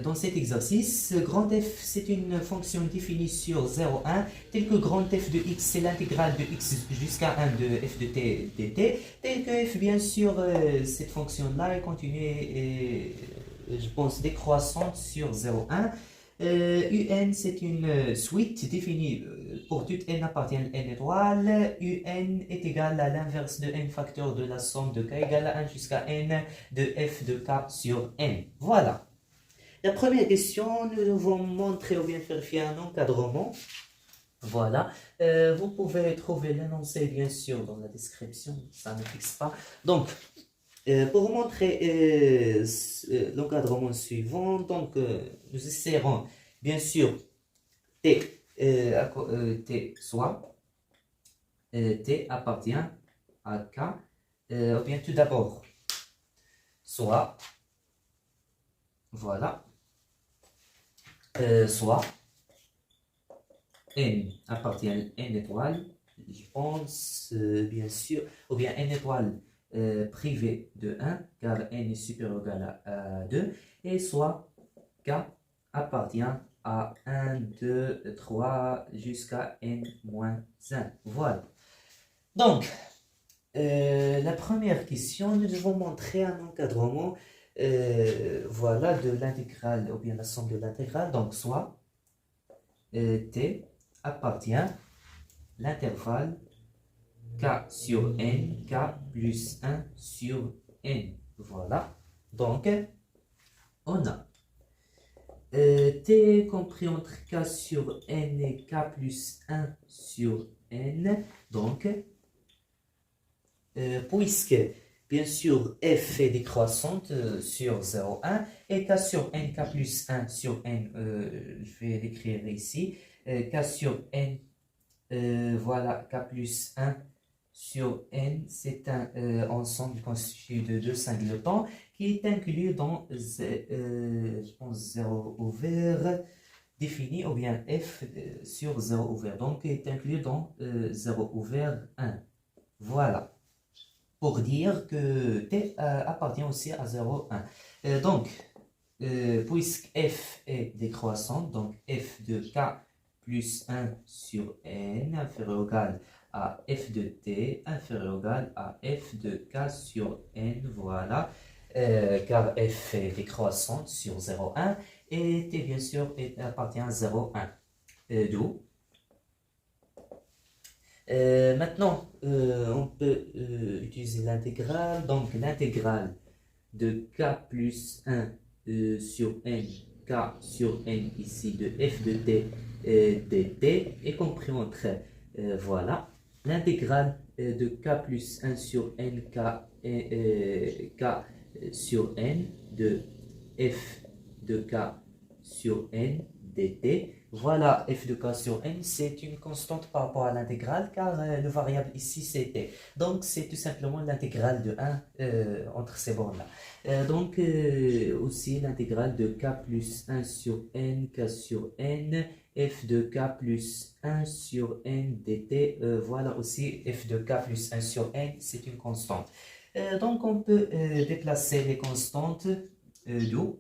Speaker 1: Dans cet exercice, grand f c'est une fonction définie sur 0, 1, tel que grand f de x c'est l'intégrale de x jusqu'à 1 de f de t dt, tel que f bien sûr cette fonction là est continue et je pense décroissante sur 0, 1. Un c'est une suite définie pour toute n appartient à n étoile. Un est égal à l'inverse de n facteur de la somme de k égale à 1 jusqu'à n de f de k sur n. Voilà. La première question, nous devons montrer ou bien vérifier un encadrement. Voilà. Vous pouvez trouver l'énoncé bien sûr dans la description, ça ne fixe pas. Donc, pour vous montrer l'encadrement suivant, donc nous essaierons bien sûr t soit t appartient à k, ou bien tout d'abord soit, voilà, soit n appartient à n étoile, je pense bien sûr, ou bien n étoile privé de 1, car n est supérieur ou égal à 2, et soit k appartient à 1, 2, 3 jusqu'à n-1. Voilà. Donc, la première question, nous devons montrer un encadrement voilà, de l'intégrale, ou bien la somme de l'intégrale. Donc, soit t appartient à l'intervalle k sur n, k plus 1 sur n. Voilà. Donc, on a t compris entre k sur n et k plus 1 sur n. Donc, puisque, bien sûr, f est décroissante sur 0, 1, et k sur n, k plus 1 sur n, je vais l'écrire ici, k sur n, voilà, k plus 1 sur n, c'est un ensemble constitué de deux singletons qui est inclus dans, je pense, 0 ouvert défini, ou bien f sur 0 ouvert, donc est inclus dans 0 ouvert 1. Voilà. Pour dire que t appartient aussi à 0, 1. Donc, puisque f est décroissante, donc f de k plus 1 sur n inférieur ou égal à f de t inférieur ou égal à f de k sur n, voilà, car f est décroissante sur 0, 1 et t bien sûr appartient à 0, 1. D'où Maintenant, on peut utiliser l'intégrale. Donc, l'intégrale de k plus 1 sur n, k sur n ici de f de t dt est compris entre, voilà, l'intégrale de k plus 1 sur n, k sur n de f de k sur n dt. Voilà, f de k sur n, c'est une constante par rapport à l'intégrale, car le variable ici, c'est t. Donc, c'est tout simplement l'intégrale de 1 entre ces bornes-là. Donc, aussi l'intégrale de k plus 1 sur n, k sur n, f de k plus 1 sur n dt. Voilà aussi f de k plus 1 sur n, c'est une constante. Donc, on peut déplacer les constantes d'où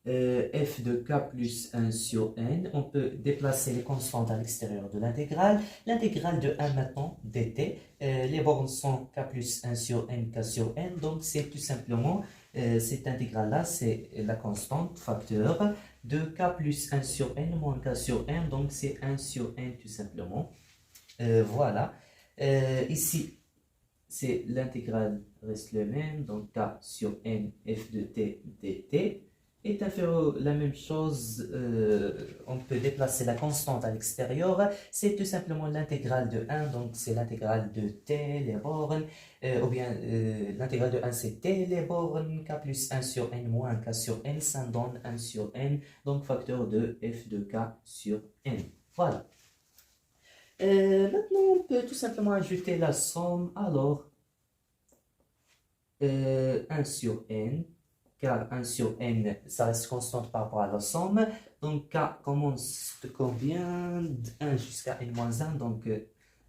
Speaker 1: f de k plus 1 sur n, on peut déplacer les constantes à l'extérieur de l'intégrale. L'intégrale de 1 maintenant, dt, les bornes sont k plus 1 sur n, k sur n, donc c'est tout simplement, cette intégrale-là, c'est la constante, facteur, de k plus 1 sur n moins k sur n, donc c'est 1 sur n tout simplement. Voilà, ici, c'est l'intégrale reste le même, donc k sur n, f de t dt. Et à faire la même chose, on peut déplacer la constante à l'extérieur. C'est tout simplement l'intégrale de 1, donc c'est l'intégrale de t, les bornes, ou bien l'intégrale de 1 c'est t, les bornes, k plus 1 sur n moins k sur n, ça donne 1 sur n, donc facteur de f de k sur n. Voilà. Maintenant, on peut tout simplement ajouter la somme, alors 1 sur n, car 1 sur n, ça reste constante par rapport à la somme. Donc, k commence de combien? 1 jusqu'à n-1, donc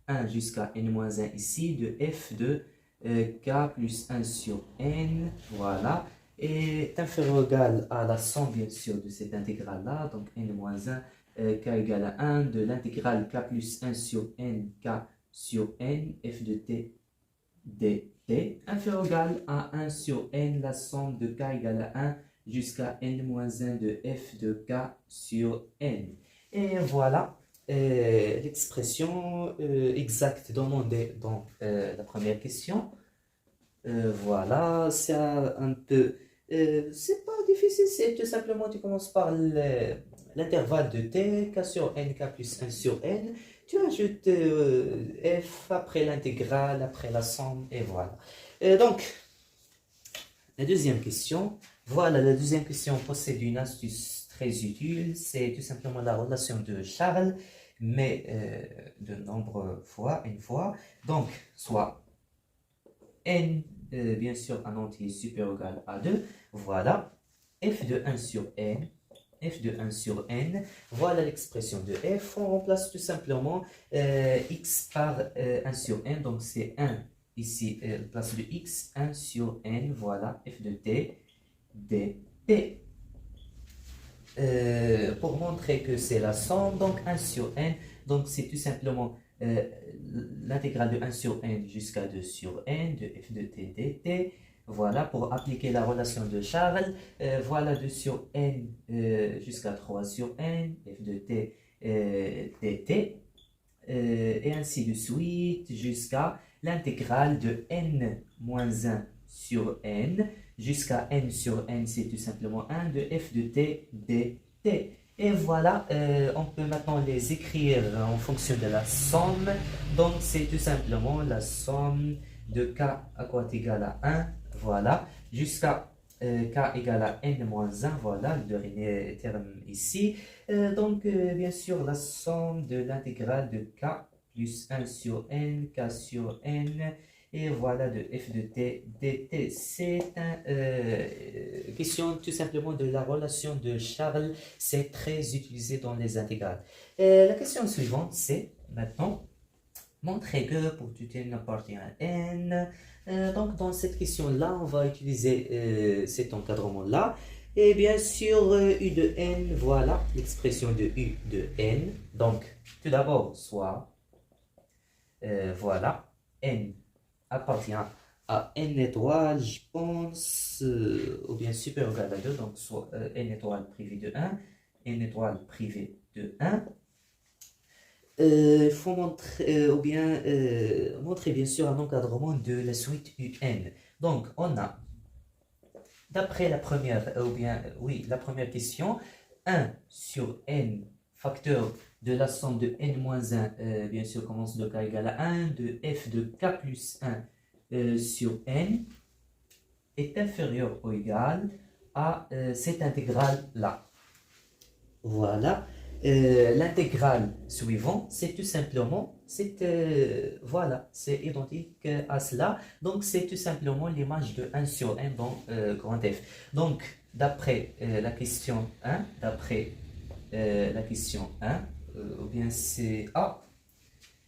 Speaker 1: 1 jusqu'à n-1 ici, de f de k plus 1 sur n, voilà, est inférieur ou égal à la somme, bien sûr, de cette intégrale-là, donc n-1, k égale à 1, de l'intégrale k plus 1 sur n, k sur n, f de t dt, inférieur ou égal à 1 sur n, la somme de k égale à 1 jusqu'à n-1 de f de k sur n. Et voilà l'expression exacte demandée dans la première question. Voilà, c'est un peu... c'est pas difficile, c'est tout simplement, tu commences par l'intervalle de t, k sur n, k plus 1 sur n. Tu ajoutes f après l'intégrale, après la somme, et voilà. Donc, la deuxième question. Voilà, la deuxième question possède une astuce très utile. C'est tout simplement la relation de Charles, mais de nombreuses fois, une fois. Donc, soit n, bien sûr, un entier supérieur ou égal à 2. Voilà, f de 1 sur n. F de 1 sur n, voilà l'expression de f, on remplace tout simplement x par 1 sur n, donc c'est 1 ici, place de x, 1 sur n, voilà, f de t dt. Pour montrer que c'est la somme, donc 1 sur n, donc c'est tout simplement l'intégrale de 1 sur n jusqu'à 2 sur n de f de t dt. Voilà, pour appliquer la relation de Charles, voilà 2 sur n jusqu'à 3 sur n, f de t dt, et ainsi de suite jusqu'à l'intégrale de n-1 sur n, jusqu'à n sur n, c'est tout simplement 1 de f de t dt. Et voilà, on peut maintenant les écrire en fonction de la somme, donc c'est tout simplement la somme de k à quoi est égal à 1, voilà, jusqu'à k égale à n-1, voilà, le dernier terme ici. Donc, bien sûr, la somme de l'intégrale de k plus 1 sur n, k sur n, et voilà de f de t dt. C'est une question tout simplement de la relation de Charles, c'est très utilisé dans les intégrales. La question suivante, c'est maintenant montrer que pour tout n appartient à n. Donc, dans cette question-là, on va utiliser cet encadrement-là. Et bien sûr, u de n, voilà l'expression de u de n. Donc, tout d'abord, soit, voilà, n appartient à n étoile, je pense, ou bien supérieur ou égal à 2, donc soit n étoile privé de 1, n étoile privé de 1. il faut montrer, montrer bien sûr un encadrement de la suite UN. Donc, on a, d'après la première, oui, la première question, 1 sur n facteur de la somme de n-1, bien sûr, commence de k égale à 1, de f de k plus 1 sur n est inférieur ou égal à cette intégrale-là. Voilà. L'intégrale suivante, c'est tout simplement, voilà, c'est identique à cela. Donc, c'est tout simplement l'image de 1 sur n dans grand F. Donc, d'après la question 1, la question 1, ou bien c'est A,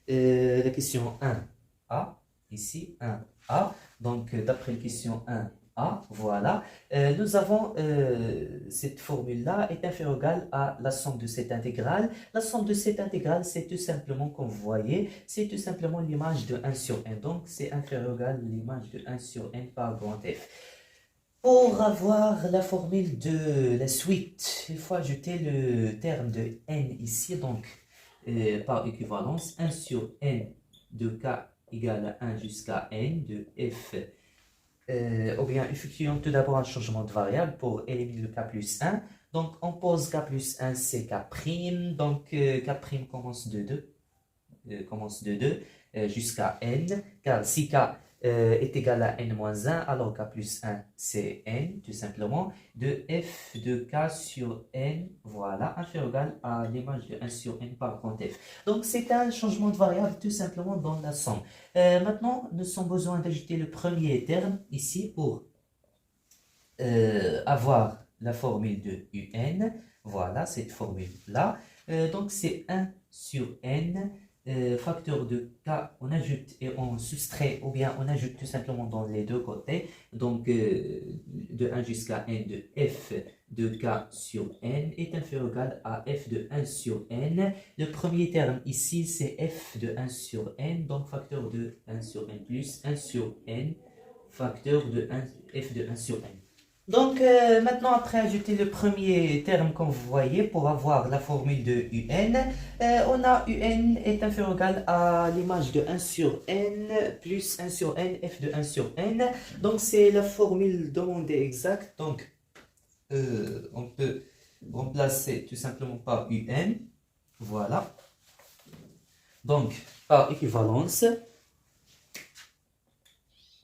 Speaker 1: la question 1A, ici 1A, donc d'après la question 1A, voilà, nous avons cette formule-là est inférieure ou égale à la somme de cette intégrale. La somme de cette intégrale, c'est tout simplement, comme vous voyez, c'est tout simplement l'image de 1 sur n, donc c'est inférieur ou égal à l'image de 1 sur n par grand F. Pour avoir la formule de la suite, il faut ajouter le terme de n ici, donc par équivalence, 1 sur n de k égale à 1 jusqu'à n de f. Ou bien, effectuons tout d'abord un changement de variable pour éliminer le k plus 1. Donc, on pose k plus 1, c'est k'. Donc, k' commence de 2 jusqu'à n, car si k est égal à n-1, alors k plus 1, c'est n, tout simplement, de f de k sur n, voilà, inférieur ou égal à l'image de 1 sur n par grand F. Donc, c'est un changement de variable, tout simplement, dans la somme. Maintenant, nous avons besoin d'ajouter le premier terme, ici, pour avoir la formule de un, voilà, cette formule-là. Donc, c'est 1 sur n, facteur de k, on ajoute et on soustrait, ou bien on ajoute tout simplement dans les deux côtés, donc de 1 jusqu'à n de f de k sur n est inférieur ou égal à f de 1 sur n. Le premier terme ici, c'est f de 1 sur n, donc facteur de 1 sur n plus 1 sur n, facteur de 1, f de 1 sur n. Donc, maintenant, après ajouter le premier terme, comme vous voyez, pour avoir la formule de un, on a un est inférieur ou égal à l'image de 1 sur n plus 1 sur n, f de 1 sur n. Donc, c'est la formule demandée exacte. Donc, on peut remplacer tout simplement par un. Voilà. Donc, par équivalence,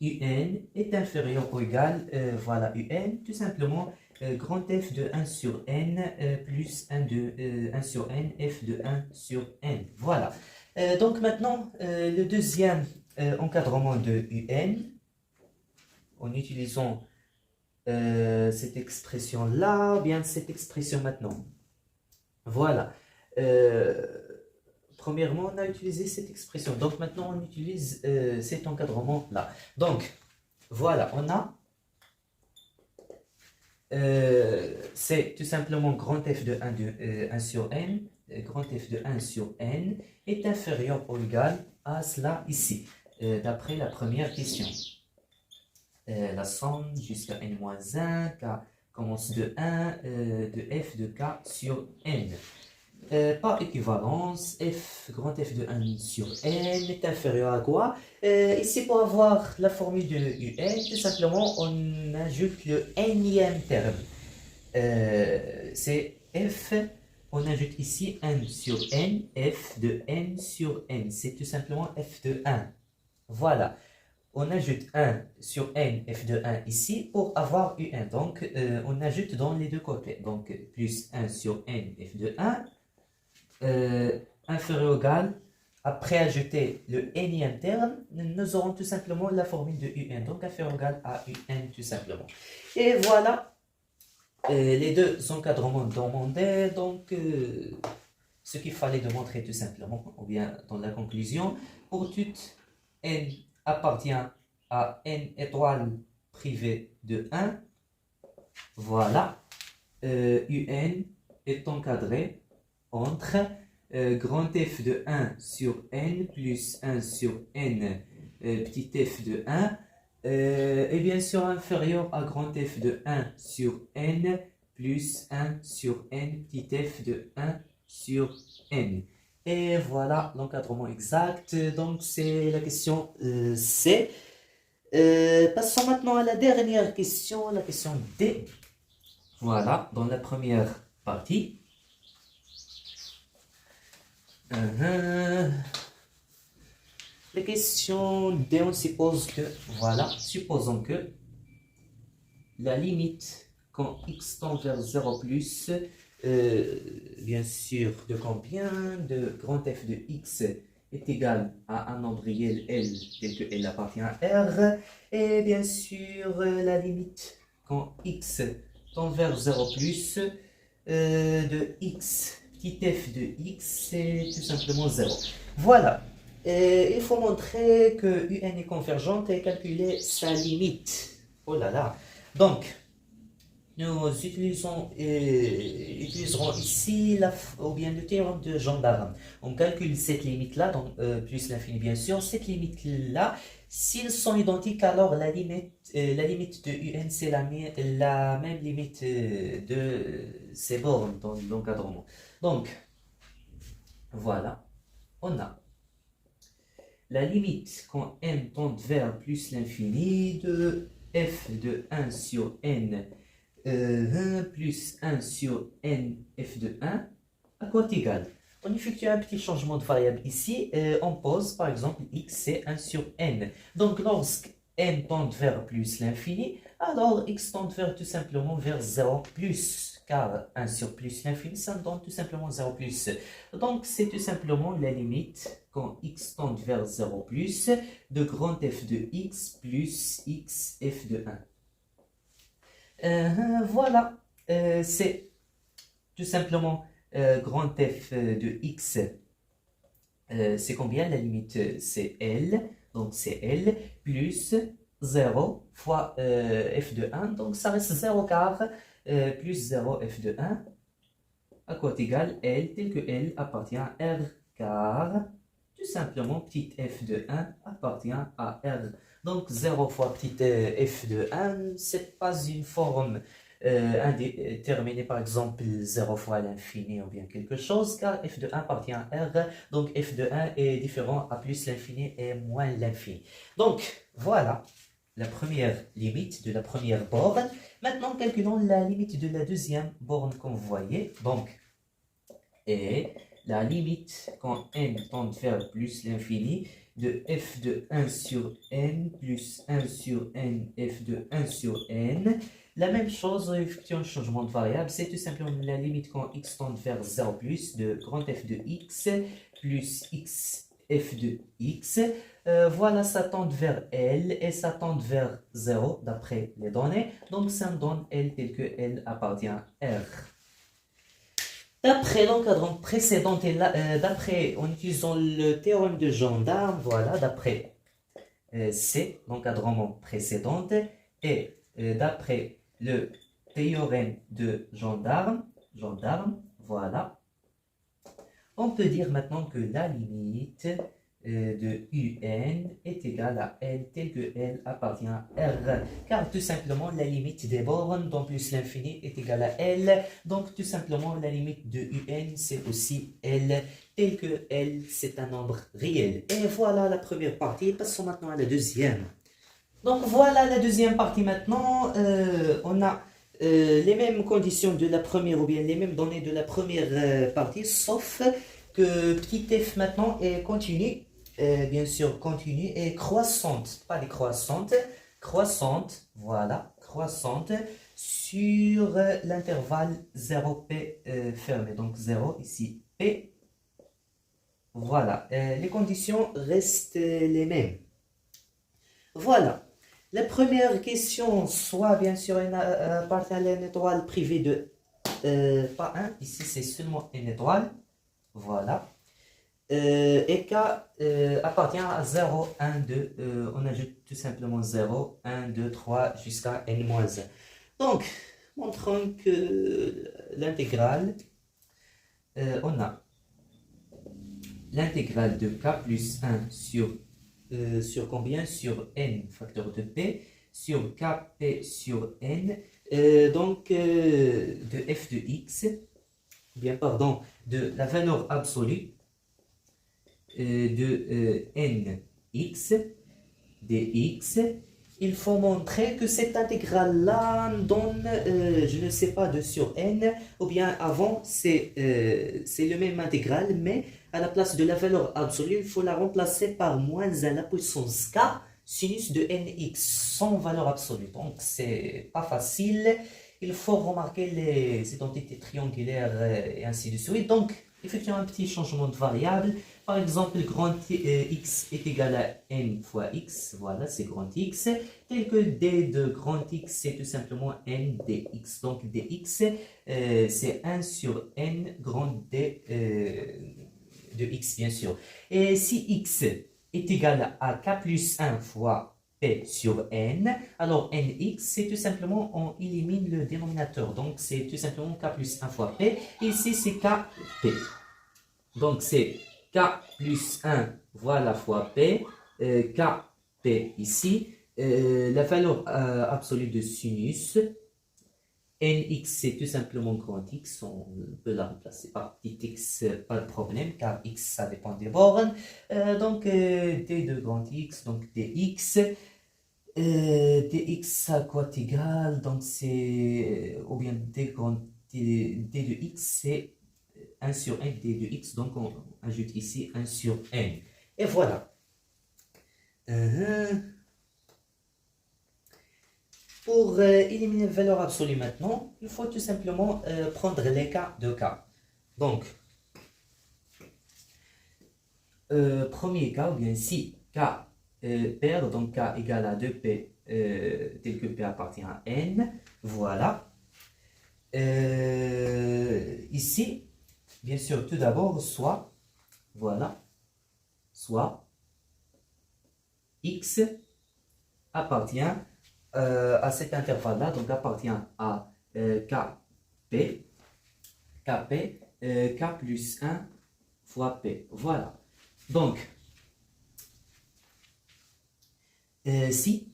Speaker 1: un est inférieur ou égal, voilà, un, tout simplement, grand F de 1 sur n plus 1 sur n, f de 1 sur n. Voilà. Donc maintenant, le deuxième encadrement de un, en utilisant cette expression-là, ou bien cette expression maintenant. Voilà. Premièrement, on a utilisé cette expression. Donc, maintenant, on utilise cet encadrement-là. Donc, voilà, on a... c'est tout simplement grand F de 1 sur n. Grand F de 1 sur n est inférieur ou égal à cela ici, d'après la première question. La somme jusqu'à n-1, k commence de 1, de f de k sur n. Par équivalence, grand F de 1 sur n est inférieur à quoi? Ici, pour avoir la formule de un, tout simplement, on ajoute le nème terme. C'est f, on ajoute ici 1 sur n, f de n sur n. C'est tout simplement f de 1. Voilà. On ajoute 1 sur n, f de 1 ici pour avoir un. Donc, on ajoute dans les deux côtés. Donc, plus 1 sur n, f de 1. Inférieur ou égal, après ajouter le nème terme, nous aurons tout simplement la formule de un, donc inférieur ou égal à un tout simplement. Et voilà les deux encadrements demandés, donc ce qu'il fallait démontrer tout simplement, ou bien dans la conclusion, pour toute n appartient à n étoile privée de 1, voilà, un est encadré entre grand F de 1 sur n plus 1 sur n petit f de 1 et bien sûr inférieur à grand F de 1 sur n plus 1 sur n petit f de 1 sur n. Et voilà l'encadrement exact. Donc, c'est la question C. Passons maintenant à la dernière question, la question D. Voilà, dans la première partie. La question D, on suppose que, voilà, supposons que la limite quand x tend vers 0 plus, bien sûr, de combien de grand f de x est égal à un nombre réel L tel que L appartient à R, et bien sûr, la limite quand x tend vers 0 plus de x, petit f de x, c'est tout simplement 0. Voilà. Il faut montrer que UN est convergente et calculer sa limite. Oh là là. Donc, nous utiliserons ici ou bien le théorème de gendarme. On calcule cette limite-là, donc plus l'infini bien sûr. Cette limite-là, s'ils sont identiques, alors la limite de UN, c'est la même limite de ces bornes dans l'encadrement. Donc, voilà, on a la limite quand n tend vers plus l'infini de f de 1 sur n 1 plus 1 sur n f de 1 à quoi égal. On effectue un petit changement de variable ici. On pose par exemple x c'est 1 sur n. Donc lorsque n tend vers plus l'infini, alors x tend vers tout simplement vers 0 plus. Car 1 sur plus l'infini, ça me donne tout simplement 0 plus. Donc c'est tout simplement la limite quand x tend vers 0 plus de grand f de x plus x f de 1. Voilà, c'est tout simplement grand f de x, c'est combien? La limite c'est L, donc c'est L, plus 0 fois f de 1, donc ça reste 0 quart, plus 0 f de 1, à quoi égal L, tel que L appartient à R car, tout simplement, petit f de 1 appartient à R. Donc 0 fois petit f de 1, c'est pas une forme indéterminée, par exemple 0 fois l'infini ou bien quelque chose, car f de 1 appartient à R, donc f de 1 est différent à plus l'infini et moins l'infini. Donc voilà la première limite de la première borne. Maintenant calculons la limite de la deuxième borne qu'on voyait. Donc, et la limite quand n tend vers plus l'infini de f de 1 sur n plus 1 sur n f de 1 sur n. La même chose, effectuant un changement de variable, c'est tout simplement la limite quand x tend vers 0 plus de grand f de x plus x f de x. Voilà, ça tend vers L et ça tend vers 0 d'après les données. Donc ça me donne L tel que L appartient à R. D'après l'encadrement précédent et d'après, en utilisant le théorème de gendarme, voilà, d'après C, l'encadrement précédent, et d'après le théorème de gendarme, voilà, on peut dire maintenant que la limite de UN est égale à L tel que L appartient à R, car tout simplement la limite des bornes dans plus l'infini est égale à L, donc tout simplement la limite de UN c'est aussi L tel que L c'est un nombre réel. Et voilà la première partie, passons maintenant à la deuxième. Donc voilà la deuxième partie maintenant, on a les mêmes conditions de la première ou bien les mêmes données de la première partie, sauf que petit f maintenant est continu, bien sûr continue et croissante, pas décroissante, croissante, voilà, croissante sur l'intervalle 0p fermé, donc 0 ici p, voilà, les conditions restent les mêmes. Voilà, la première question, soit bien sûr appartient à une étoile privée de pas 1, ici c'est seulement une étoile, voilà. Et K appartient à 0, 1, 2, on ajoute tout simplement 0, 1, 2, 3 jusqu'à n-1. Donc, montrons que l'intégrale, on a l'intégrale de K plus 1 sur combien? Sur n facteur de P, sur Kp sur n, donc de f de x, bien pardon, de la valeur absolue de nx dx, il faut montrer que cette intégrale-là donne, je ne sais pas, 2 sur n, ou bien avant, c'est le même intégral, mais à la place de la valeur absolue, il faut la remplacer par moins 1 à la puissance k, sinus de nx, sans valeur absolue. Donc, c'est pas facile. Il faut remarquer les identités triangulaires et ainsi de suite. Donc, effectuons un petit changement de variable. Par exemple, grand x est égal à n fois x. Voilà, c'est grand x. Tel que d de grand x, c'est tout simplement n dx. Donc, dx, c'est 1 sur n grand d de x, bien sûr. Et si x est égal à k plus 1 fois p sur n, alors nx, c'est tout simplement, on élimine le dénominateur. Donc, c'est tout simplement k plus 1 fois p. Ici, c'est kp. Donc, c'est k plus 1, voilà, fois p, kp ici. La valeur absolue de sinus, nx, c'est tout simplement grand x, on peut la remplacer par petit x, pas de problème, car x, ça dépend des bornes. Donc, d de grand x, donc dx. Dx à quoi égal, donc c'est, ou bien d de x, c'est 1 sur n d de x, donc on ajoute ici 1 sur n. Et voilà. Pour éliminer la valeur absolue maintenant, il faut tout simplement prendre les cas de cas. Donc, premier cas, ou bien si k paire, donc k égale à 2p, tel que p appartient à n, voilà. Ici, bien sûr, tout d'abord, soit, voilà, soit x appartient à cet intervalle-là, donc appartient à kp, k plus 1 fois p. Voilà. Donc, si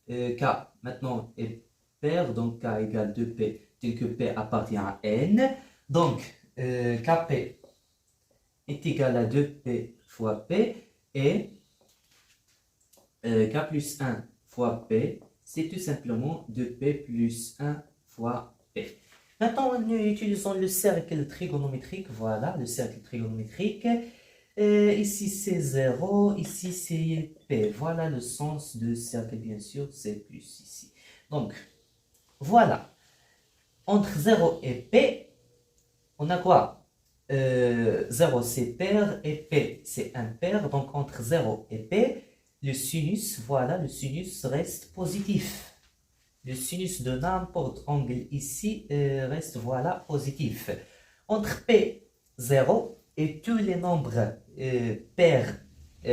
Speaker 1: k maintenant est pair, donc k égale 2p, tel que p appartient à n, donc kp est égal à 2p fois p, et k plus 1 fois p, c'est tout simplement 2p plus 1 fois p. Maintenant, nous utilisons le cercle trigonométrique. Voilà, le cercle trigonométrique. Ici, c'est 0. Ici, c'est p. Voilà le sens de cercle, bien sûr. C'est plus ici. Donc, voilà. Entre 0 et p, on a quoi? 0, c'est pair, et p, c'est impair. Donc, entre 0 et p, le sinus, voilà, le sinus reste positif. Le sinus de n'importe angle ici reste, voilà, positif. Entre p, 0 et tous les nombres pairs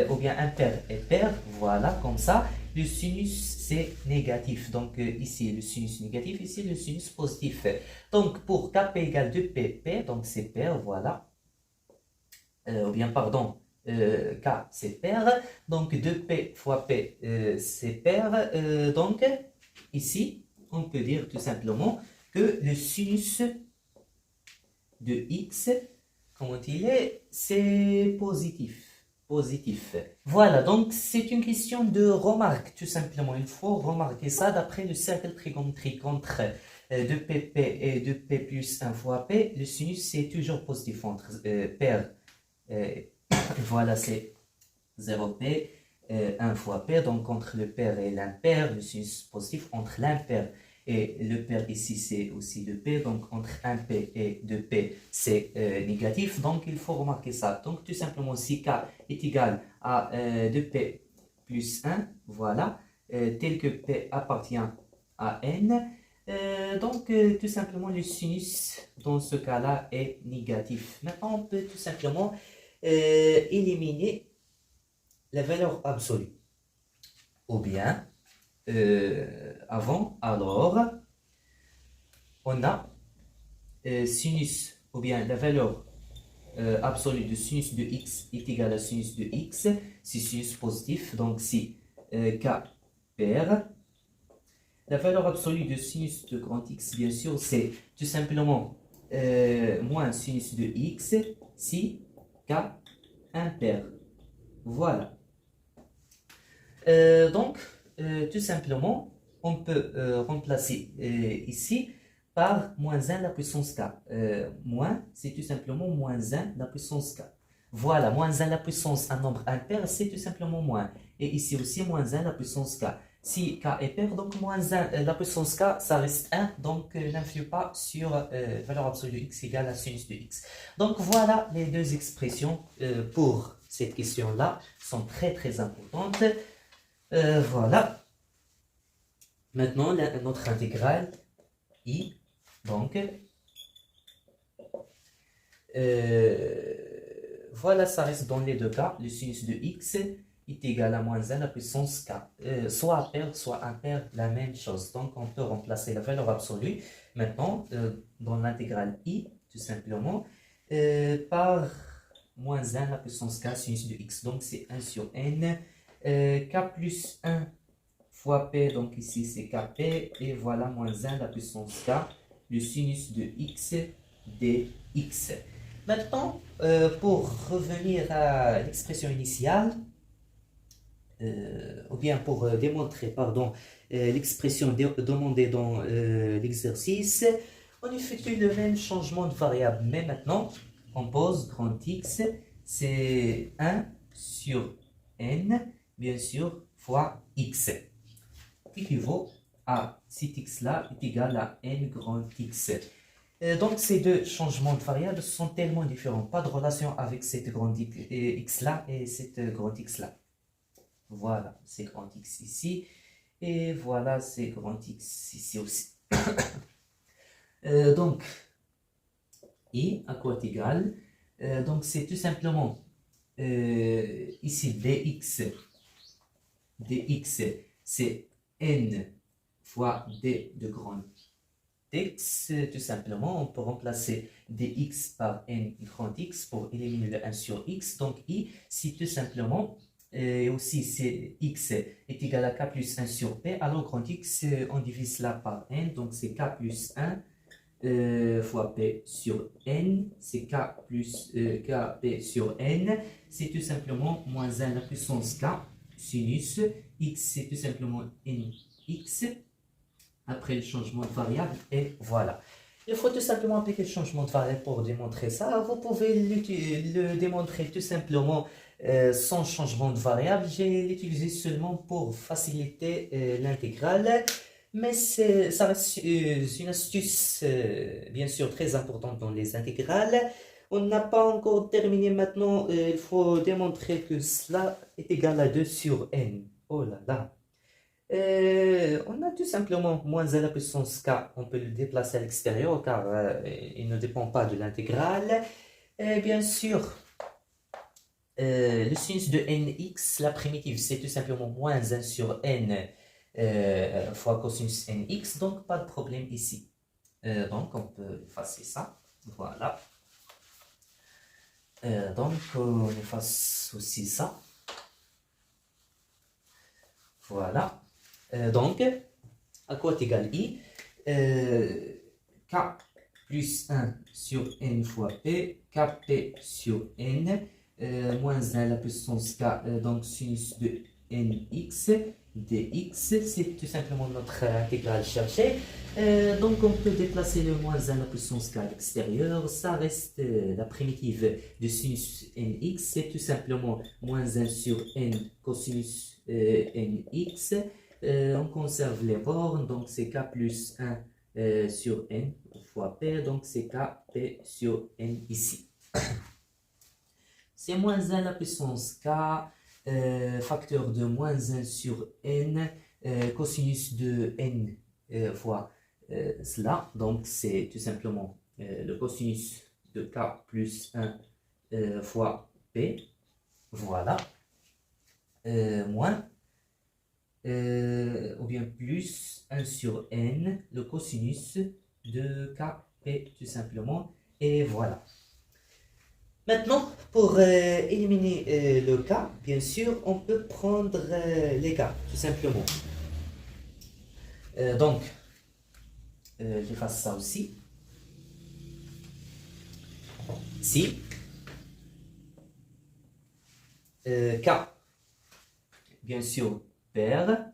Speaker 1: ou bien impairs et pairs, voilà, comme ça, le sinus c'est négatif. Donc ici le sinus négatif, ici le sinus positif. Donc pour kp égale 2pp, donc c'est pair, voilà. Ou bien, pardon, k c'est pair, donc 2p fois p c'est pair, donc ici on peut dire tout simplement que le sinus de x, comment il est, c'est positif. Positif. Voilà, donc c'est une question de remarque tout simplement, il faut remarquer ça d'après le cercle trigonométrique entre 2pp et 2p plus 1 fois p, le sinus c'est toujours positif entre pair. Voilà, c'est 0p, 1 fois pair, donc entre le pair et l'impair, le sinus positif, entre l'impair et le pair ici, c'est aussi 2p, donc entre 1p et 2p, c'est négatif, donc il faut remarquer ça. Donc tout simplement, si k est égal à 2p plus 1, voilà, tel que p appartient à n, donc tout simplement, le sinus, dans ce cas-là, est négatif. Maintenant, on peut tout simplement éliminer la valeur absolue. Ou bien, avant, alors, on a sinus, ou bien la valeur absolue de sinus de x est égale à sinus de x, c'est sinus positif, donc si k pair. La valeur absolue de sinus de grand X, bien sûr, c'est tout simplement moins sinus de x si k impair. Voilà. Donc, tout simplement, on peut remplacer ici par moins 1 la puissance k. Moins, c'est tout simplement moins 1 la puissance k. Voilà, moins 1 la puissance, un nombre impair, c'est tout simplement moins. Et ici aussi, moins 1 la puissance k. Si k est pair, donc moins 1 la puissance k, ça reste 1, donc n'influe pas sur valeur absolue x égale la sinus de x. Donc voilà, les deux expressions pour cette question-là sont très très importantes. Voilà. Maintenant, notre intégrale i, donc, voilà, ça reste dans les deux cas. Le sinus de x est égal à moins 1 la puissance k. Soit pair, soit impair, la même chose. Donc, on peut remplacer la valeur absolue maintenant dans l'intégrale i, tout simplement, par moins 1 la puissance k sinus de x. Donc, c'est 1 sur n. K plus 1 fois p, donc ici c'est kp, et voilà moins 1 la puissance k, le sinus de x dx. Maintenant, pour revenir à l'expression initiale, ou bien pour démontrer, pardon, l'expression demandée dans l'exercice, on effectue le même changement de variable, mais maintenant, on pose grand X, c'est 1 sur n, bien sûr, fois x, équivaut à cet x-là est égal à n grand x. Donc, ces deux changements de variables sont tellement différents. Pas de relation avec cette grande x-là et cette grande x-là. Voilà, c'est grand x ici. Et voilà, c'est grand x ici aussi. Donc, i à quoi est égal? Donc, c'est tout simplement ici dx, c'est n fois d de grand x, tout simplement, on peut remplacer dx par n grand x pour éliminer le 1 sur x. Donc, i, c'est tout simplement, et aussi, c'est x est égal à k plus 1 sur p. Alors, grand x, on divise là par n, donc c'est k plus 1 fois p sur n, c'est k plus kp sur n, c'est tout simplement moins 1 la puissance k, sinus, x c'est tout simplement nx, après le changement de variable, et voilà. Il faut tout simplement appliquer le changement de variable pour démontrer ça. Vous pouvez le démontrer tout simplement sans changement de variable. J'ai l'utilisé seulement pour faciliter l'intégrale. Mais ça reste une astuce, bien sûr, très importante dans les intégrales. On n'a pas encore terminé maintenant. Il faut démontrer que cela est égal à 2 sur n. Oh là là. On a tout simplement moins 1 à la puissance k. On peut le déplacer à l'extérieur car il ne dépend pas de l'intégrale. Bien sûr, le sinus de nx, la primitive, c'est tout simplement moins 1 sur n fois cosinus nx, donc pas de problème ici. Donc on peut effacer ça, voilà. Donc on efface aussi ça. Voilà. Donc, à quoi est égal i? K plus 1 sur n fois p, kp sur n, moins 1 à la puissance k, donc sinus de nx dx, c'est tout simplement notre intégrale cherchée. Donc on peut déplacer le moins 1 à la puissance k à l'extérieur, ça reste la primitive de sinus nx, c'est tout simplement moins 1 sur n cosinus nx. On conserve les bornes, donc c'est k plus 1 sur n fois p, donc c'est kp sur n ici. C'est moins 1 à la puissance k, facteur de moins 1 sur n, cosinus de n fois cela, donc c'est tout simplement le cosinus de k plus 1 fois p, voilà, moins, ou bien plus 1 sur n, le cosinus de kp tout simplement, et voilà. Maintenant, pour éliminer le k, bien sûr, on peut prendre les k, tout simplement. Donc, j'efface ça aussi. Si K, bien sûr, pair,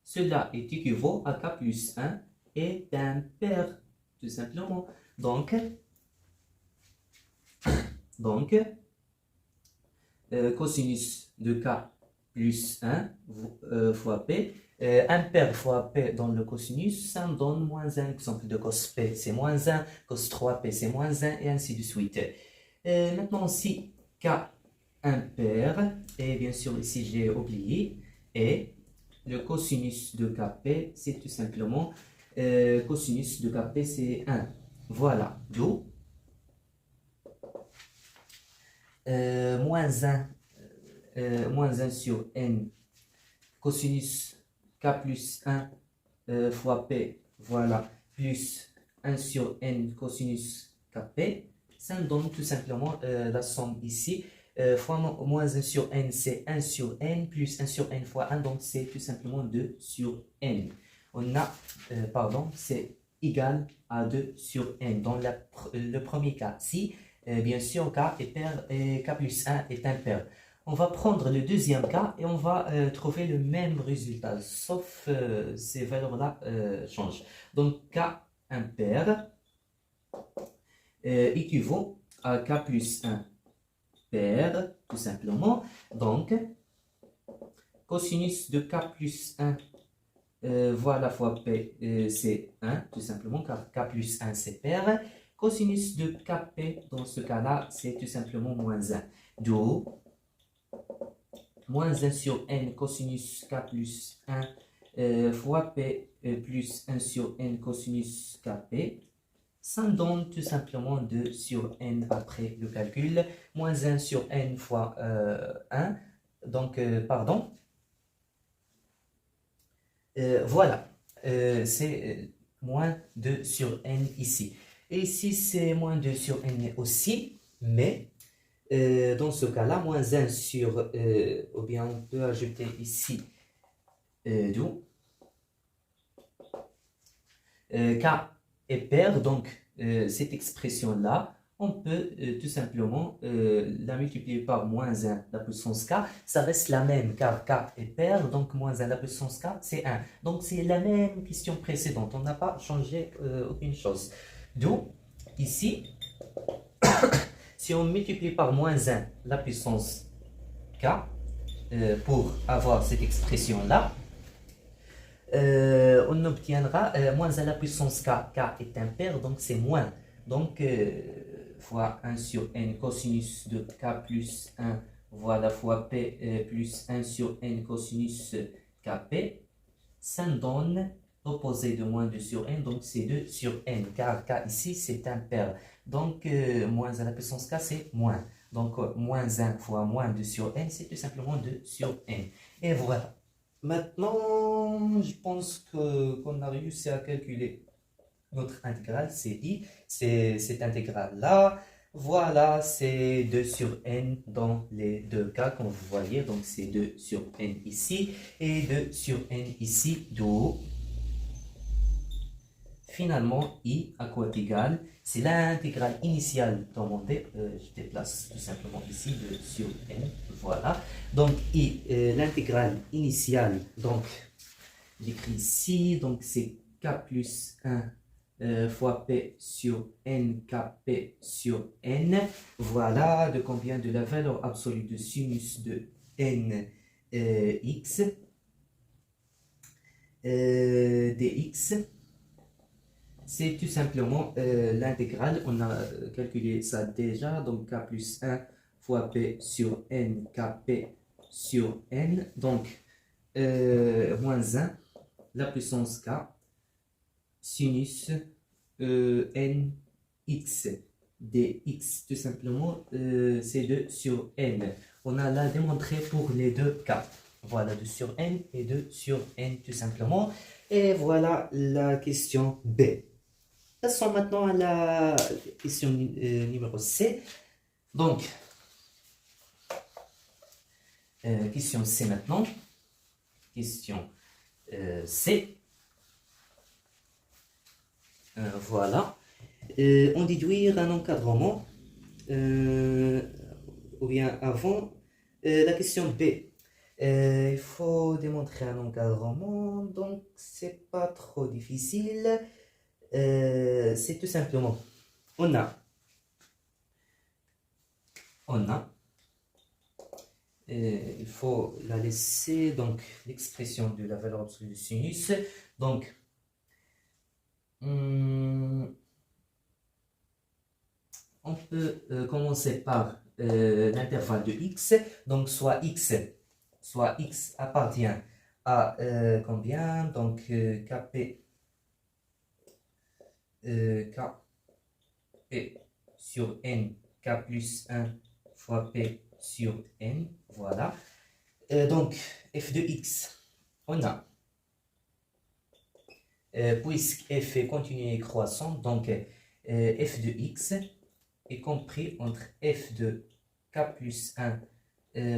Speaker 1: cela est équivaut à K plus 1 est un pair, tout simplement. Donc cosinus de K plus 1 fois P, impair fois P dans le cosinus, ça me donne moins 1. Exemple de cos P, c'est moins 1, cos 3P, c'est moins 1, et ainsi de suite. Maintenant, si K impair, et bien sûr ici j'ai oublié, et le cosinus de Kp, c'est tout simplement, cosinus de Kp, c'est 1. Voilà, d'où moins 1 sur n cosinus k plus 1 fois p, voilà, plus 1 sur n cosinus kp, ça me donne tout simplement la somme ici, fois moins 1 sur n, c'est 1 sur n, plus 1 sur n fois 1, donc c'est tout simplement 2 sur n. On a, c'est égal à 2 sur n dans le premier cas. Si, bien sûr, k est pair et k plus 1 est impair. On va prendre le deuxième cas et on va trouver le même résultat, sauf ces valeurs-là changent. Donc, k impair équivaut à k plus 1 pair, tout simplement. Donc, cosinus de k plus 1, voilà fois p, c'est 1, tout simplement, car k plus 1, c'est pair. Cosinus de kp, dans ce cas-là, c'est tout simplement moins 1. D'où moins 1 sur n cosinus k plus 1 fois p plus 1 sur n cosinus kp. Ça me donne tout simplement 2 sur n après le calcul. Moins 1 sur n fois 1. Donc, voilà. C'est moins 2 sur n ici. Et ici, c'est moins 2 sur n aussi. Mais dans ce cas-là, moins 1 sur, ou bien on peut ajouter ici, d'où k est pair, donc cette expression-là, on peut tout simplement la multiplier par moins 1 la puissance k, ça reste la même car k est pair, donc moins 1 la puissance k, c'est 1. Donc c'est la même question précédente, on n'a pas changé aucune chose. D'où, ici, si on multiplie par moins 1 la puissance k, pour avoir cette expression-là, on obtiendra moins à la puissance k. K est impair, donc c'est moins. Donc, fois 1 sur n cosinus de k plus 1, voilà, fois p plus 1 sur n cosinus kp, ça me donne l'opposé de moins 2 sur n, donc c'est 2 sur n, car k ici c'est impair. Donc, moins à la puissance k, c'est moins. Donc, moins 1 fois moins 2 sur n, c'est tout simplement 2 sur n. Et voilà. Maintenant, je pense qu'on a réussi à calculer notre intégrale, c'est i, c'est cette intégrale-là. Voilà, c'est 2 sur n dans les deux cas, comme vous voyez. Donc, c'est 2 sur n ici et 2 sur n ici, d'où finalement i à quoi est égal. C'est l'intégrale initiale demandée. Je déplace tout simplement ici 2 sur n. Voilà. Donc, i, l'intégrale initiale, donc, j'écris ici, donc c'est k plus 1 fois p sur n, kp sur n. Voilà, de combien de la valeur absolue de sinus de n x dx. C'est tout simplement l'intégrale. On a calculé ça déjà. Donc, k plus 1 fois p sur n, kp sur n. Donc, moins 1, la puissance k, sinus n x dx. Tout simplement, c'est 2 sur n. On a là démontré pour les deux cas. Voilà, 2 sur n et 2 sur n tout simplement. Et voilà la question B. Passons maintenant à la question numéro C. Donc, question C maintenant. Question C. Voilà. On déduire un encadrement, ou bien avant, La question B. Il faut démontrer un encadrement, donc c'est pas trop difficile. C'est tout simplement, on a, il faut la laisser, donc l'expression de la valeur absolue du sinus. Donc, on peut commencer par l'intervalle de x, donc soit x appartient à combien? Donc kp sur n, k plus 1 fois p sur n, voilà. Donc f de x, on a, puisque f est continu et croissant, donc f de x est compris entre f de k plus 1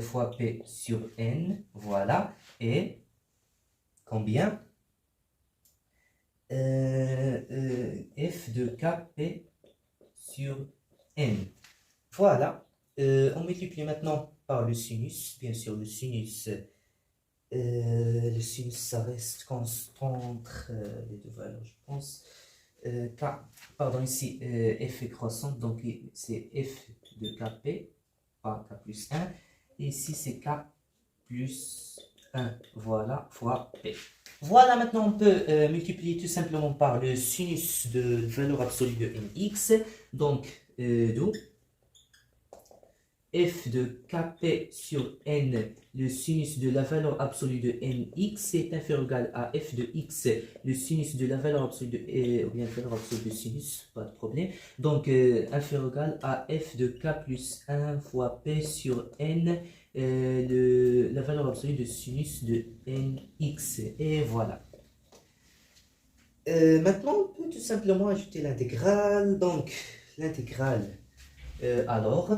Speaker 1: fois p sur n, voilà, et combien? F de kp sur n. Voilà, on multiplie maintenant par le sinus, bien sûr le sinus ça reste constant entre les deux valeurs, je pense. Pardon, ici f est croissante, donc c'est f de kp, pas k plus 1, et ici c'est k plus 1, voilà, fois p. Voilà, maintenant on peut multiplier tout simplement par le sinus de valeur absolue de nx, donc d'où f de kp sur n, le sinus de la valeur absolue de nx est inférieur ou égal à f de x, le sinus de la valeur absolue de, ou bien la valeur absolue de sinus, pas de problème. Donc inférieur ou égal à f de k plus 1 fois p sur n, la valeur absolue de sinus de nx. Et voilà. Maintenant, on peut tout simplement ajouter l'intégrale. Donc, l'intégrale, alors...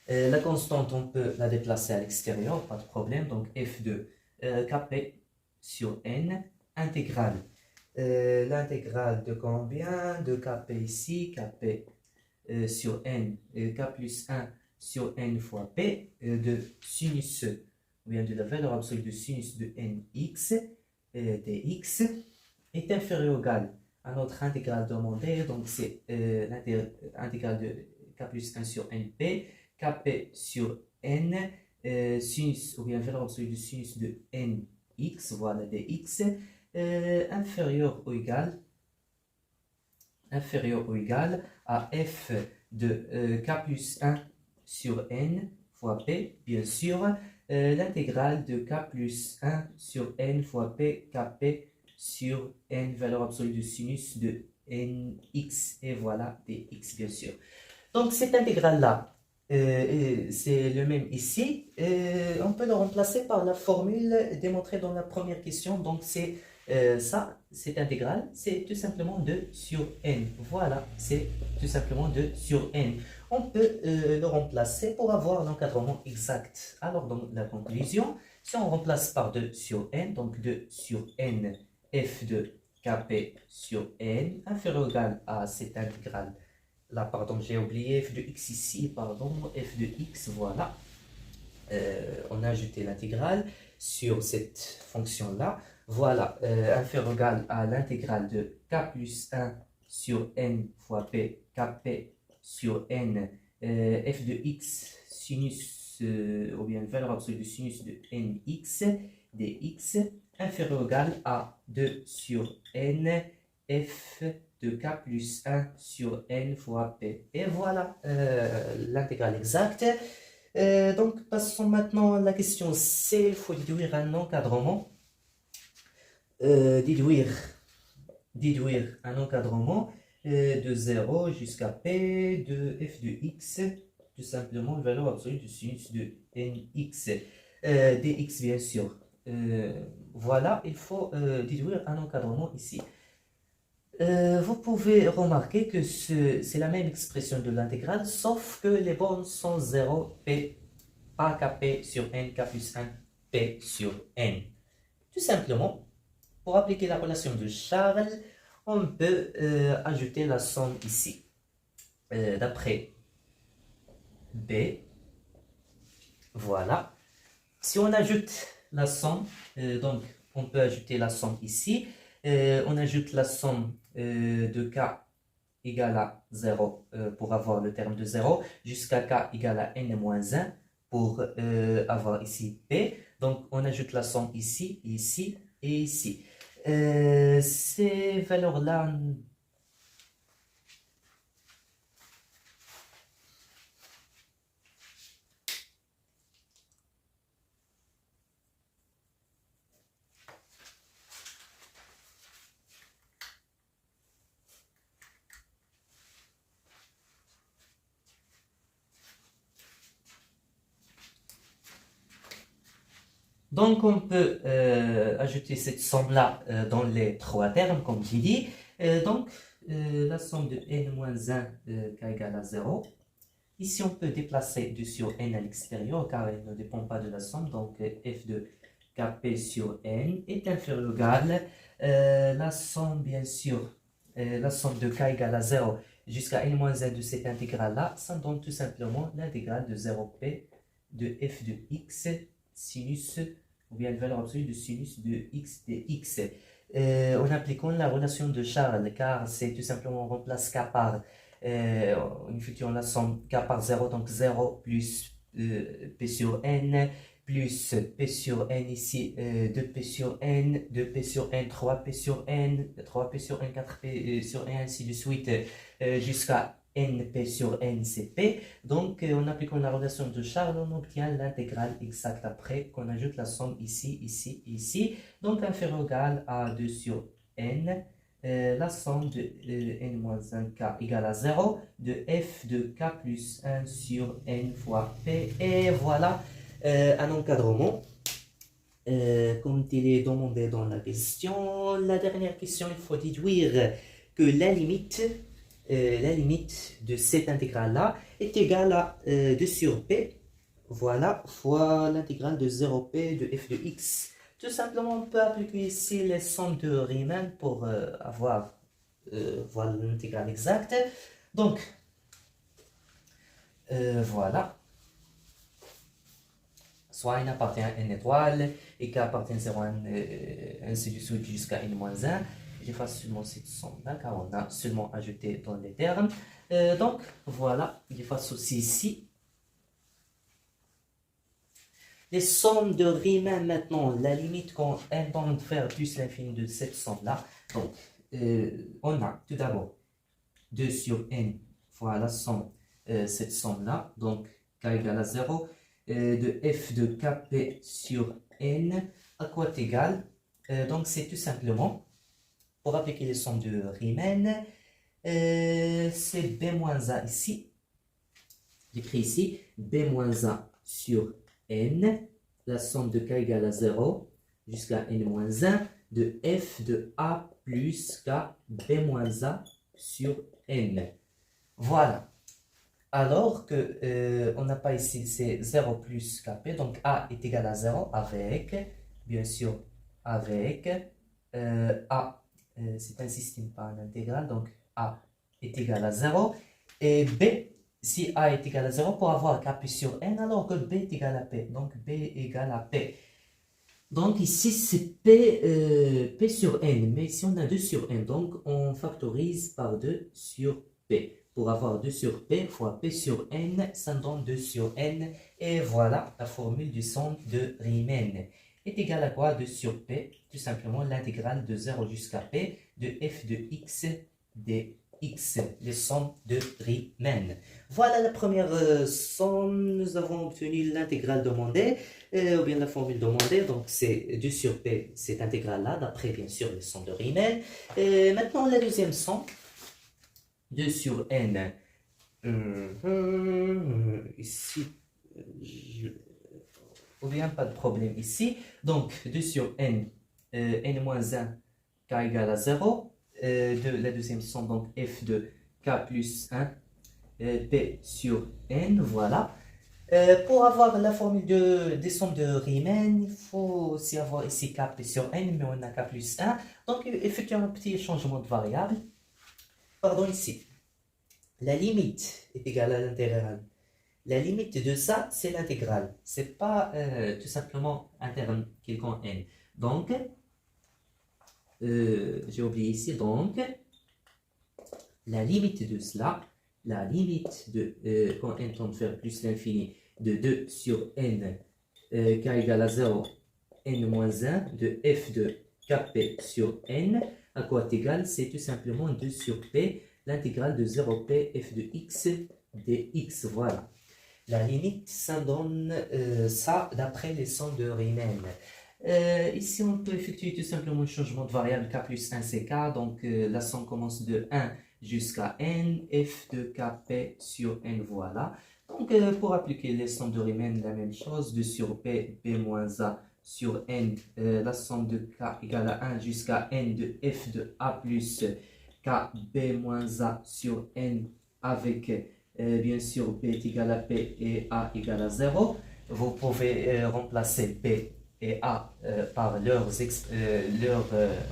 Speaker 1: la constante, on peut la déplacer à l'extérieur, pas de problème. Donc f de kp sur n, intégrale. L'intégrale de combien? De kp ici, kp sur n, k plus 1 sur n fois p, de sinus, ou bien de la valeur absolue de sinus de nx, dx, est inférieur ou égal à notre intégrale demandée. Donc c'est l'intégrale de k plus 1 sur np, kp sur n, sinus, ou bien valeur absolue du sinus de nx, voilà dx, inférieur ou égal à f de k plus 1 sur n fois p, bien sûr, l'intégrale de k plus 1 sur n fois p, kp sur n, valeur absolue du sinus de nx, et voilà dx, bien sûr. Donc cette intégrale-là, c'est le même ici. On peut le remplacer par la formule démontrée dans la première question. Donc c'est ça, cette intégrale, c'est tout simplement 2 sur n. Voilà, c'est tout simplement 2 sur n. On peut le remplacer pour avoir l'encadrement exact. Alors dans la conclusion, si on remplace par 2 sur n, donc 2 sur n f de kp sur n, inférieur ou égal à cette intégrale. Là, pardon, j'ai oublié f de x ici, pardon, f de x, voilà. On a ajouté l'intégrale sur cette fonction-là. Voilà, inférieur ou égal à l'intégrale de k plus 1 sur n fois p, kp sur n, f de x sinus, ou bien valeur absolue du sinus de nx, dx, inférieur ou égal à 2 sur n, f de k plus 1 sur n fois p. Et voilà l'intégrale exacte. Donc, passons maintenant à la question C. Il faut déduire un encadrement. Déduire un encadrement de 0 jusqu'à p de f de x, tout simplement, la valeur absolue du sinus de nx, dx bien sûr. Voilà, il faut déduire un encadrement ici. Vous pouvez remarquer que c'est la même expression de l'intégrale, sauf que les bornes sont 0, p, pas kp sur n, k plus 1, p sur n. Tout simplement, pour appliquer la relation de Charles, on peut ajouter la somme ici. D'après b, Voilà. Si on ajoute la somme, donc on peut ajouter la somme ici. On ajoute la somme de k égale à 0 pour avoir le terme de 0 jusqu'à k égale à n-1 pour avoir ici p. Donc on ajoute la somme ici, ici et ici. Ces valeurs-là... Donc, on peut ajouter cette somme-là dans les trois termes, comme j'ai dit. Donc, la somme de n-1 k égale à 0. Ici, on peut déplacer 2 sur n à l'extérieur, car elle ne dépend pas de la somme. Donc, f de kp sur n est inférieur ou égal. La somme, bien sûr, la somme de k égale à 0 jusqu'à n-1 de cette intégrale-là, ça donne tout simplement l'intégrale de 0p de f de x sinus ou bien une valeur absolue de sinus de x dx. En appliquant la relation de Charles, car c'est tout simplement on remplace k par, en effectuant la somme k par 0, donc 0 plus p sur n, plus p sur n ici, 2p sur n, 2p sur n, 3p sur n, 3p sur n, 4p sur n, ainsi de suite, jusqu'à np sur ncp. Donc, en appliquant la relation de Charles, on obtient l'intégrale exacte après qu'on ajoute la somme ici, ici, ici. Donc, inférieur ou égal à 2 sur n, la somme de n-1k égale à 0 de f de k plus 1 sur n fois p. Et voilà un encadrement. Comme il est demandé dans la question, la dernière question, il faut déduire que la limite de cette intégrale-là est égale à 2 sur p, voilà, fois l'intégrale de 0p de f de x. Tout simplement, on peut appliquer ici les sommes de Riemann pour avoir voilà, l'intégrale exacte. Donc, voilà. Soit n appartient à n étoile et k appartient à 0, ainsi de suite jusqu'à n-1. J'efface seulement cette somme-là car on a seulement ajouté dans les termes. Donc, voilà, j'efface aussi ici. Les sommes de Riemann maintenant, la limite qu'on intente faire plus l'infini de cette somme-là. Donc, on a tout d'abord 2 sur n fois la somme, cette somme-là, donc k égale à 0, de f de kp sur n, à quoi est égal. Donc, c'est tout simplement, pour appliquer les sommes de Riemann, c'est b-a ici. J'écris ici b-a sur n, la somme de k égale à 0 jusqu'à n-1 de f de a plus k b-a sur n. Voilà. Alors que on n'a pas ici, c'est 0 plus kp, donc a est égal à 0 avec, bien sûr, avec a, c'est un système par un intégral, donc a est égal à 0, et b, si a est égal à 0, pour avoir kp sur n, alors que b est égal à p, donc b égale à p. Donc ici, c'est p sur n, mais ici on a 2 sur n, donc on factorise par 2 sur p. Pour avoir 2 sur p fois p sur n, ça donne 2 sur n. Et voilà la formule du centre de Riemann. Est égal à quoi 2 sur p? Tout simplement l'intégrale de 0 jusqu'à p de f de x dx, les sommes de Riemann. Voilà la première somme. Nous avons obtenu l'intégrale demandée, ou bien la formule demandée. Donc c'est 2 sur p, cette intégrale-là, d'après bien sûr les sommes de Riemann. Maintenant la deuxième somme. 2 sur n, ici, ou bien pas de problème ici, donc 2 sur n, n-1, k égale à 0, de la deuxième somme, donc f de k plus 1, p sur n, voilà. Pour avoir la formule des sommes de Riemann, il faut aussi avoir ici kp sur n, mais on a k plus 1, donc effectuons un petit changement de variable. Pardon, ici, la limite est égale à l'intégrale La limite de ça, c'est l'intégrale. C'est pas tout simplement un terme quelconque n. Donc, j'ai oublié ici, donc, la limite de cela, la limite de, quand n tend vers plus l'infini, de 2 sur n, k égale à 0, n moins 1, de f de kp sur n, à quoi est égal? C'est tout simplement 2 sur p, l'intégrale de 0p f de x dx, voilà. La limite, ça donne ça d'après les sommes de Riemann. Ici, on peut effectuer tout simplement le changement de variable k plus 1, c'est k. Donc, la somme commence de 1 jusqu'à n, f de kp sur n, voilà. Donc, pour appliquer les sommes de Riemann, la même chose, 2 sur p, b moins a sur n, la somme de k égale à 1 jusqu'à n de f de a plus k, b moins a sur n avec... bien sûr, b est égal à p et a égale à 0. Vous pouvez remplacer p et a par leurs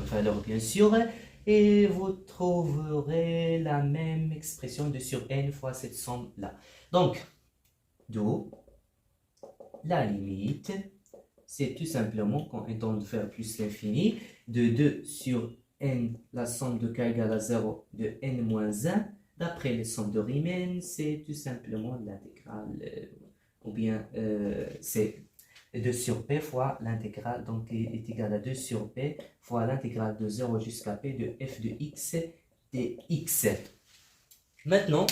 Speaker 1: valeurs, bien sûr, et vous trouverez la même expression de sur n fois cette somme-là. Donc, d'où la limite, c'est tout simplement quand on tend vers plus l'infini, de 2 sur n, la somme de k égale à 0 de n moins 1, d'après les sommes de Riemann, c'est tout simplement l'intégrale, ou bien c'est 2 sur p fois l'intégrale, donc est égal à 2 sur p fois l'intégrale de 0 jusqu'à p de f de x dx. Maintenant,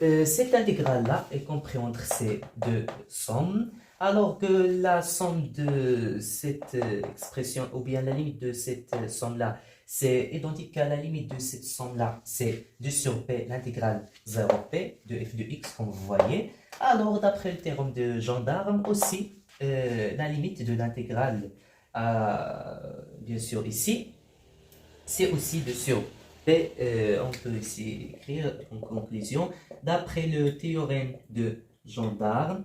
Speaker 1: cette intégrale-là est comprise entre ces deux sommes, alors que la somme de cette expression, ou bien la limite de cette somme-là, c'est identique à la limite de cette somme-là, c'est 2 sur p, l'intégrale 0p de f de x, comme vous voyez. Alors, d'après le théorème de Gendarme, aussi, la limite de l'intégrale, bien sûr ici, c'est aussi 2 sur p. On peut ici écrire en conclusion, d'après le théorème de Gendarme,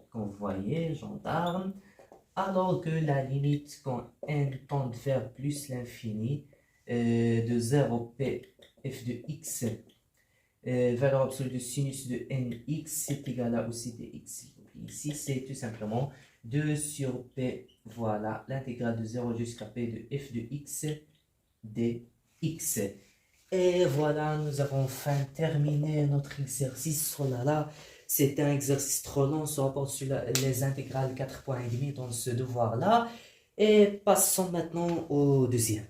Speaker 1: comme vous voyez, Gendarme, alors que la limite quand n tend vers plus l'infini, de 0p f de x, valeur absolue de sinus de nx, c'est égal à aussi dx. Ici, c'est tout simplement 2 sur p, voilà, l'intégrale de 0 jusqu'à p de f de x dx. Et voilà, nous avons enfin terminé notre exercice. Oh là là, c'est un exercice trop long, on se rapporte sur les intégrales 4,5 dans ce devoir-là. Et passons maintenant au deuxième.